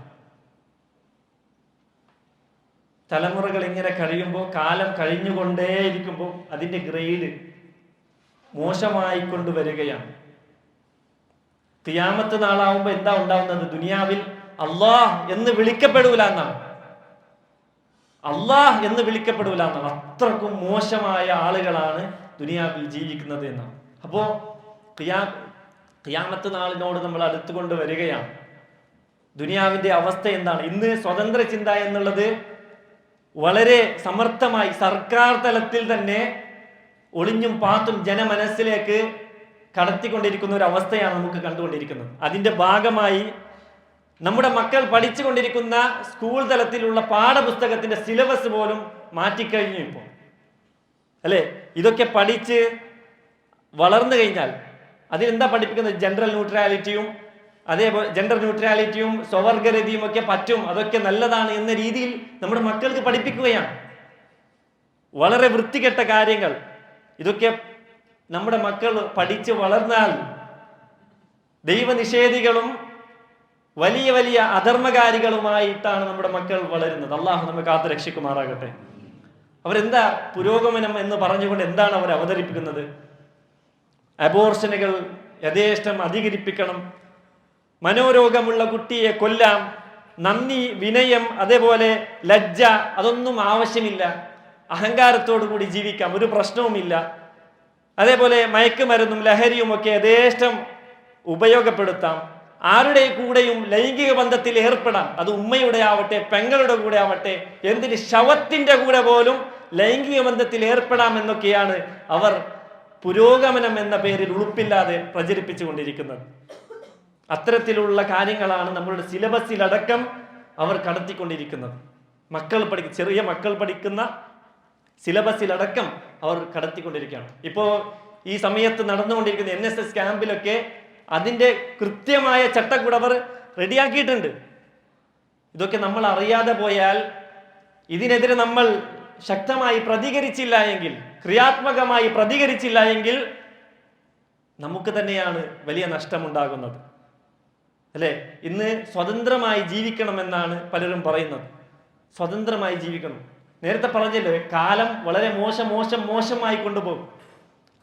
തലമുറകൾ ഇങ്ങനെ കഴിയുമ്പോൾ, കാലം കഴിഞ്ഞുകൊണ്ടേയിരിക്കുമ്പോൾ അതിന്റെ ഗ്രേഡ് മോശമായിക്കൊണ്ട് വരികയാണ്. ഖിയാമത്ത് നാളാവുമ്പോൾ എന്താ ഉണ്ടാവുന്നത്? ദുനിയാവിൽ അല്ലാഹ് എന്ന് വിളിക്കപ്പെടൂല എന്നാണ്. അല്ലാഹ് എന്ന് വിളിക്കപ്പെടൂല എന്നാണ്. അത്രക്കും മോശമായ ആളുകളാണ് ദുനിയാവിൽ ജീവിക്കുന്നത് എന്നാണ്. അപ്പോ ഖിയാമത്ത് നാളിനോട് നമ്മൾ അടുത്തുകൊണ്ട് വരികയാണ്. ദുനിയാവിന്റെ അവസ്ഥ എന്താണ്? ഇന്ന് സ്വതന്ത്ര ചിന്ത എന്നുള്ളത് വളരെ സമർത്ഥമായി സർക്കാർ തലത്തിൽ തന്നെ ഒളിഞ്ഞും പാത്തും ജനമനസ്സിലേക്ക് കടത്തിക്കൊണ്ടിരിക്കുന്ന ഒരു അവസ്ഥയാണ് നമുക്ക് കണ്ടുകൊണ്ടിരിക്കുന്നത്. അതിൻ്റെ ഭാഗമായി നമ്മുടെ മക്കൾ പഠിച്ചുകൊണ്ടിരിക്കുന്ന സ്കൂൾ തലത്തിലുള്ള പാഠപുസ്തകത്തിന്റെ സിലബസ് പോലും മാറ്റിക്കഴിഞ്ഞു ഇപ്പോൾ, അല്ലേ? ഇതൊക്കെ പഠിച്ച് വളർന്നു കഴിഞ്ഞാൽ അതിലെന്താ പഠിപ്പിക്കുന്നത്? ജെൻഡർ ന്യൂട്രാലിറ്റിയും സ്വവർഗരതിയും ഒക്കെ പറ്റും, അതൊക്കെ നല്ലതാണ് എന്ന രീതിയിൽ നമ്മുടെ മക്കൾക്ക് പഠിപ്പിക്കുകയാണ്. വളരെ വൃത്തികെട്ട കാര്യങ്ങൾ. ഇതൊക്കെ നമ്മുടെ മക്കൾ പഠിച്ച് വളർന്നാൽ ദൈവനിഷേധികളും വലിയ വലിയ അധർമ്മകാരികളുമായിട്ടാണ് നമ്മുടെ മക്കൾ വളരുന്നത്. അള്ളാഹു നമ്മെ കാത്തു രക്ഷിക്കുമാറാകട്ടെ. അവരെന്താ പുരോഗമനം എന്ന് പറഞ്ഞുകൊണ്ട് എന്താണ് അവർ അവതരിപ്പിക്കുന്നത്? അബോർഷനുകൾ യഥേഷ്ടം അധികരിപ്പിക്കണം, മനോരോഗമുള്ള കുട്ടിയെ കൊല്ലാം, നന്ദി, വിനയം, അതേപോലെ ലജ്ജ, അതൊന്നും ആവശ്യമില്ല, അഹങ്കാരത്തോടു കൂടി ജീവിക്കാം, ഒരു പ്രശ്നവുമില്ല. അതേപോലെ മയക്കുമരുന്നും ലഹരിയും ഒക്കെ യഥേഷ്ടം ഉപയോഗപ്പെടുത്താം. ആരുടെ കൂടെയും ലൈംഗിക ബന്ധത്തിൽ ഏർപ്പെടാം, അത് ഉമ്മയുടെ ആവട്ടെ പെങ്ങളുടെ കൂടെ ആവട്ടെ, എന്തിന് ശവത്തിന്റെ കൂടെ പോലും ലൈംഗിക ബന്ധത്തിൽ ഏർപ്പെടാം എന്നൊക്കെയാണ് അവർ പുരോഗമനം എന്ന പേരിൽ ഉളുപ്പില്ലാതെ പ്രചരിപ്പിച്ചു കൊണ്ടിരിക്കുന്നത്. അത്തരത്തിലുള്ള കാര്യങ്ങളാണ് നമ്മളുടെ സിലബസിലടക്കം അവർ കടത്തിക്കൊണ്ടിരിക്കുന്നത്. ചെറിയ മക്കൾ പഠിക്കുന്ന സിലബസിലടക്കം അവർ കടത്തിക്കൊണ്ടിരിക്കുകയാണ്. ഇപ്പോൾ ഈ സമയത്ത് നടന്നുകൊണ്ടിരിക്കുന്ന NSS ക്യാമ്പിലൊക്കെ അതിൻ്റെ കൃത്യമായ ചട്ടക്കൂട് അവർ റെഡിയാക്കിയിട്ടുണ്ട്. ഇതൊക്കെ നമ്മൾ അറിയാതെ പോയാൽ, ഇതിനെതിരെ നമ്മൾ ശക്തമായി പ്രതികരിച്ചില്ല എങ്കിൽ, ക്രിയാത്മകമായി പ്രതികരിച്ചില്ല എങ്കിൽ നമുക്ക് തന്നെയാണ് വലിയ നഷ്ടമുണ്ടാകുന്നത്, അല്ലേ? ഇന്ന് സ്വതന്ത്രമായി ജീവിക്കണമെന്നാണ് പലരും പറയുന്നത്. സ്വതന്ത്രമായി ജീവിക്കണം. നേരത്തെ പറഞ്ഞല്ലോ, കാലം വളരെ മോശമായി കൊണ്ടുപോകും.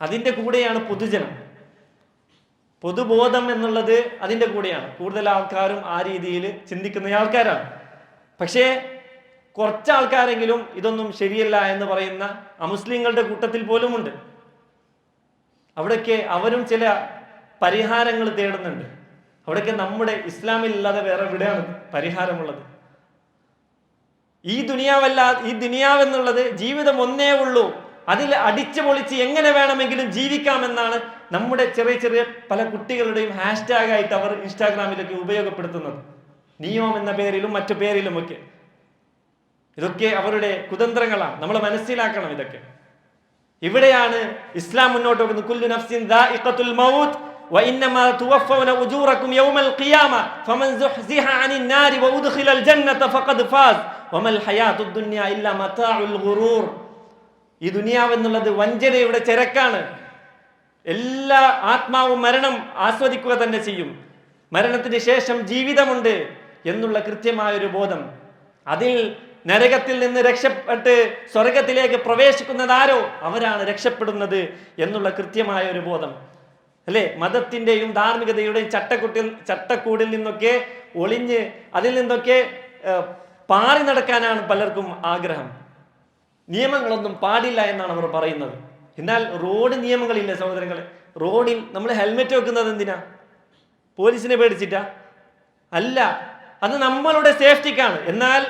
അതിൻ്റെ കൂടെയാണ് പൊതുബോധം എന്നുള്ളത് അതിൻ്റെ കൂടെയാണ്. കൂടുതൽ ആൾക്കാരും ആ രീതിയിൽ ചിന്തിക്കുന്ന ആൾക്കാരാണ്. പക്ഷേ കുറച്ച് ആൾക്കാരെങ്കിലും ഇതൊന്നും ശരിയല്ല എന്ന് പറയുന്ന അമുസ്ലിങ്ങളുടെ കൂട്ടത്തിൽ പോലുമുണ്ട്. അവിടെയൊക്കെ അവരും ചില പരിഹാരങ്ങൾ തേടുന്നുണ്ട്. അവിടെയൊക്കെ നമ്മുടെ ഇസ്ലാമിലില്ലാതെ വേറെ എവിടെയാണ് പരിഹാരമുള്ളത്? ഈ ദുനിയാവെന്നുള്ളത് ജീവിതം ഒന്നേ ഉള്ളൂ, അതിൽ അടിച്ചു പൊളിച്ച് എങ്ങനെ വേണമെങ്കിലും ജീവിക്കാമെന്നാണ് നമ്മുടെ ചെറിയ പല കുട്ടികളുടെയും ഹാഷ്ടാഗായിട്ട് അവർ ഇൻസ്റ്റാഗ്രാമിലൊക്കെ ഉപയോഗപ്പെടുത്തുന്നത്. നിയമം എന്ന പേരിലും മറ്റു പേരിലുമൊക്കെ. ഇതൊക്കെ അവരുടെ കുതന്ത്രങ്ങളാണ്, നമ്മൾ മനസ്സിലാക്കണം ഇതൊക്കെ. ഇവിടെയാണ് ഇസ്ലാം മുന്നോട്ട് പോകുന്നത്. കുല്ലു നഫ്സിൻ ദാഇഖത്തുൽ മൗത്ത് വഇന്നമാ തുവഫൗന ഉജൂറകും യൗമൽ ഖിയാമ ഫമൻ സുഹ്സിഹ അനിൻ നാരി വഉദ്ഖിലൽ ജന്നത ഫഖദ് ഫാസ് വമൽ ഹയാത്തുദ് ദുനിയ ഇല്ലാ മതാഉൽ ഗുറൂർ. ഈ ദുനിയാവെന്നുള്ളത് വഞ്ചനയുടെ ചരക്കാണ്. എല്ലാ ആത്മാവും മരണം ആസ്വദിക്കുക തന്നെ ചെയ്യും. മരണത്തിന് ശേഷം ജീവിതമുണ്ട് എന്നുള്ള കൃത്യമായൊരു ബോധം, അതിൽ നരകത്തിൽ നിന്ന് രക്ഷപ്പെട്ട് സ്വർഗത്തിലേക്ക് പ്രവേശിക്കുന്നതാരോ അവരാണ് രക്ഷപ്പെടുന്നത് എന്നുള്ള കൃത്യമായ ഒരു ബോധം, അല്ലേ? മതത്തിന്റെയും ധാർമ്മികതയുടെയും ചട്ടക്കൂടിൽ നിന്നൊക്കെ ഒളിഞ്ഞ് അതിൽ നിന്നൊക്കെ പാറി നടക്കാനാണ് പലർക്കും ആഗ്രഹം. നിയമങ്ങളൊന്നും പാടില്ല എന്നാണ് അവർ പറയുന്നത്. എന്നാൽ റോഡ് നിയമങ്ങളില്ല സഹോദരങ്ങളെ. റോഡിൽ നമ്മൾ ഹെൽമെറ്റ് വെക്കുന്നത് എന്തിനാ? പോലീസിനെ പേടിച്ചിട്ടാ? അല്ല, അത് നമ്മളുടെ സേഫ്റ്റിക്കാണ്. എന്നാൽ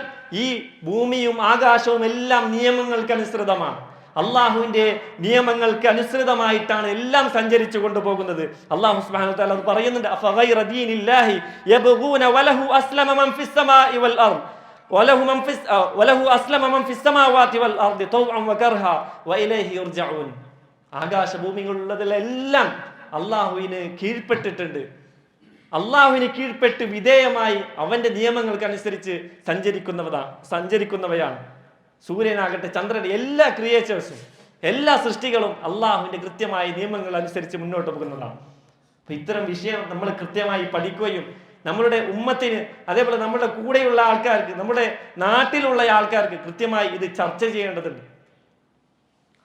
ഈ ഭൂമിയും ആകാശവും എല്ലാം നിയമങ്ങൾക്ക് അനുസൃതമാണ്. അള്ളാഹുവിന്റെ നിയമങ്ങൾക്ക് അനുസൃതമായിട്ടാണ് എല്ലാം സഞ്ചരിച്ചു കൊണ്ടുപോകുന്നത്. അള്ളാഹു സുബ്ഹാനഹു വ തആല അത് പറയുന്നുണ്ട്. അഫഗൈറ ദീനില്ലാഹി യബ്ഗൂന വലഹു അസ്ലമ മൻ ഫിസ് സമാഇ വൽ അർദ് വലഹു അസ്ലമ മൻ ഫിസ് സമാവാതി വൽ അർദ് തൗഅൻ വകർഹ വഇലൈഹി യുർജഊൻ. ആകാശഭൂമികളുള്ളതെല്ലാം അള്ളാഹുവിന് കീഴ്പ്പെട്ടിട്ടുണ്ട്. അള്ളാഹുവിന് കീഴ്പ്പെട്ട് വിധേയമായി അവന്റെ നിയമങ്ങൾക്കനുസരിച്ച് സഞ്ചരിക്കുന്നവയാണ്. സൂര്യനാകട്ടെ, ചന്ദ്രൻ, എല്ലാ ക്രിയേച്ചേഴ്സും, എല്ലാ സൃഷ്ടികളും അള്ളാഹുവിന്റെ കൃത്യമായ നിയമങ്ങൾ അനുസരിച്ച് മുന്നോട്ട് പോകുന്നതാണ്. അപ്പൊ ഇത്തരം വിഷയം നമ്മൾ കൃത്യമായി പഠിക്കുകയും നമ്മളുടെ ഉമ്മത്തിന്, അതേപോലെ നമ്മുടെ കൂടെയുള്ള ആൾക്കാർക്ക്, നമ്മുടെ നാട്ടിലുള്ള ആൾക്കാർക്ക് കൃത്യമായി ഇത് ചർച്ച ചെയ്യേണ്ടതുണ്ട്.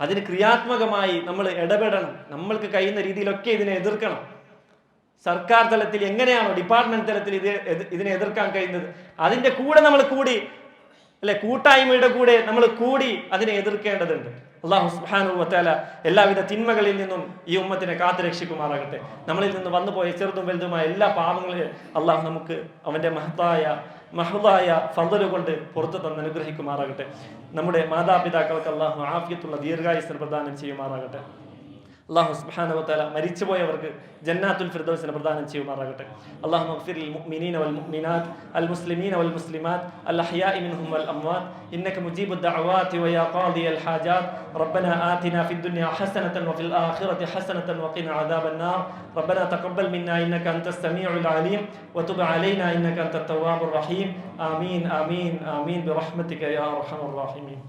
അതിന് ക്രിയാത്മകമായി നമ്മൾ ഇടപെടണം. നമ്മൾക്ക് കഴിയുന്ന രീതിയിലൊക്കെ ഇതിനെ എതിർക്കണം. സർക്കാർ തലത്തിൽ എങ്ങനെയാണോ ഡിപ്പാർട്ട്മെന്റ് തലത്തിൽ ഇതിനെ എതിർക്കാൻ കഴിയുന്നത്, അതിന്റെ കൂടെ നമ്മൾ കൂടി, അല്ലെ, കൂട്ടായ്മയുടെ കൂടെ നമ്മൾ കൂടി അതിനെ എതിർക്കേണ്ടതുണ്ട്. അല്ലാഹു സുബ്ഹാനഹു വ തആല എല്ലാവിധ തിന്മകളിൽ നിന്നും ഈ ഉമ്മത്തിനെ കാത്തു രക്ഷിക്കുമാറാകട്ടെ. നമ്മളിൽ നിന്ന് വന്നുപോയ ചെറുതും വലുതുമായ എല്ലാ പാപങ്ങളെയും അള്ളാഹു നമുക്ക് അവന്റെ മഹ്ദായ ഫദ്ല് കൊണ്ട് പുറത്തു തന്ന് അനുഗ്രഹിക്കുമാറാകട്ടെ. നമ്മുടെ മാതാപിതാക്കൾക്ക് അള്ളാഹു ആഫിയത്തുള്ള ദീർഘായുസ്സ് പ്രദാനം ചെയ്യുമാറാകട്ടെ. അല്ലാഹു സുബ്ഹാനഹു വ തആല മരിച്ചുപോയവർക്ക് ജന്നാത്തുൽ ഫിർദൗസിനെ പ്രദാനം ചെയ്യുമാറാകട്ടെ. അല്ലാഹുമ്മ ഗ്ഫിർ ലിൽ മുഅ്മിനീന വൽ മുഅ്മിനാത്ത് അൽ മുസ്ലിമീന വൽ മുസ്ലിമാത്ത് അൽ അഹ്യാഇ മിൻഹും വൽ അംവാത്ത് ഇന്നക മുജീബുദ് ദഅവാതി വയാ ഖാദിയൽ ഹാജാത്ത്. റബ്ബനാ ആതിനാ ഫിദ് ദുനിയ ഹസനതൻ വഫിൽ ആഖിറതി ഹസനതൻ വഖിനാ അദാബൻ നാർ. റബ്ബനാ തഖബ്ബൽ മിന്നാ ഇന്നക അൻതസ് സമീഉൽ അലീം വതുബ് അലൈനാ ഇന്നക അൻതത് തവ്വാബുർ റഹീം. ആമീൻ ആമീൻ ആമീൻ ബിറഹ്മതിക യാ അർഹമർ റഹീമീൻ.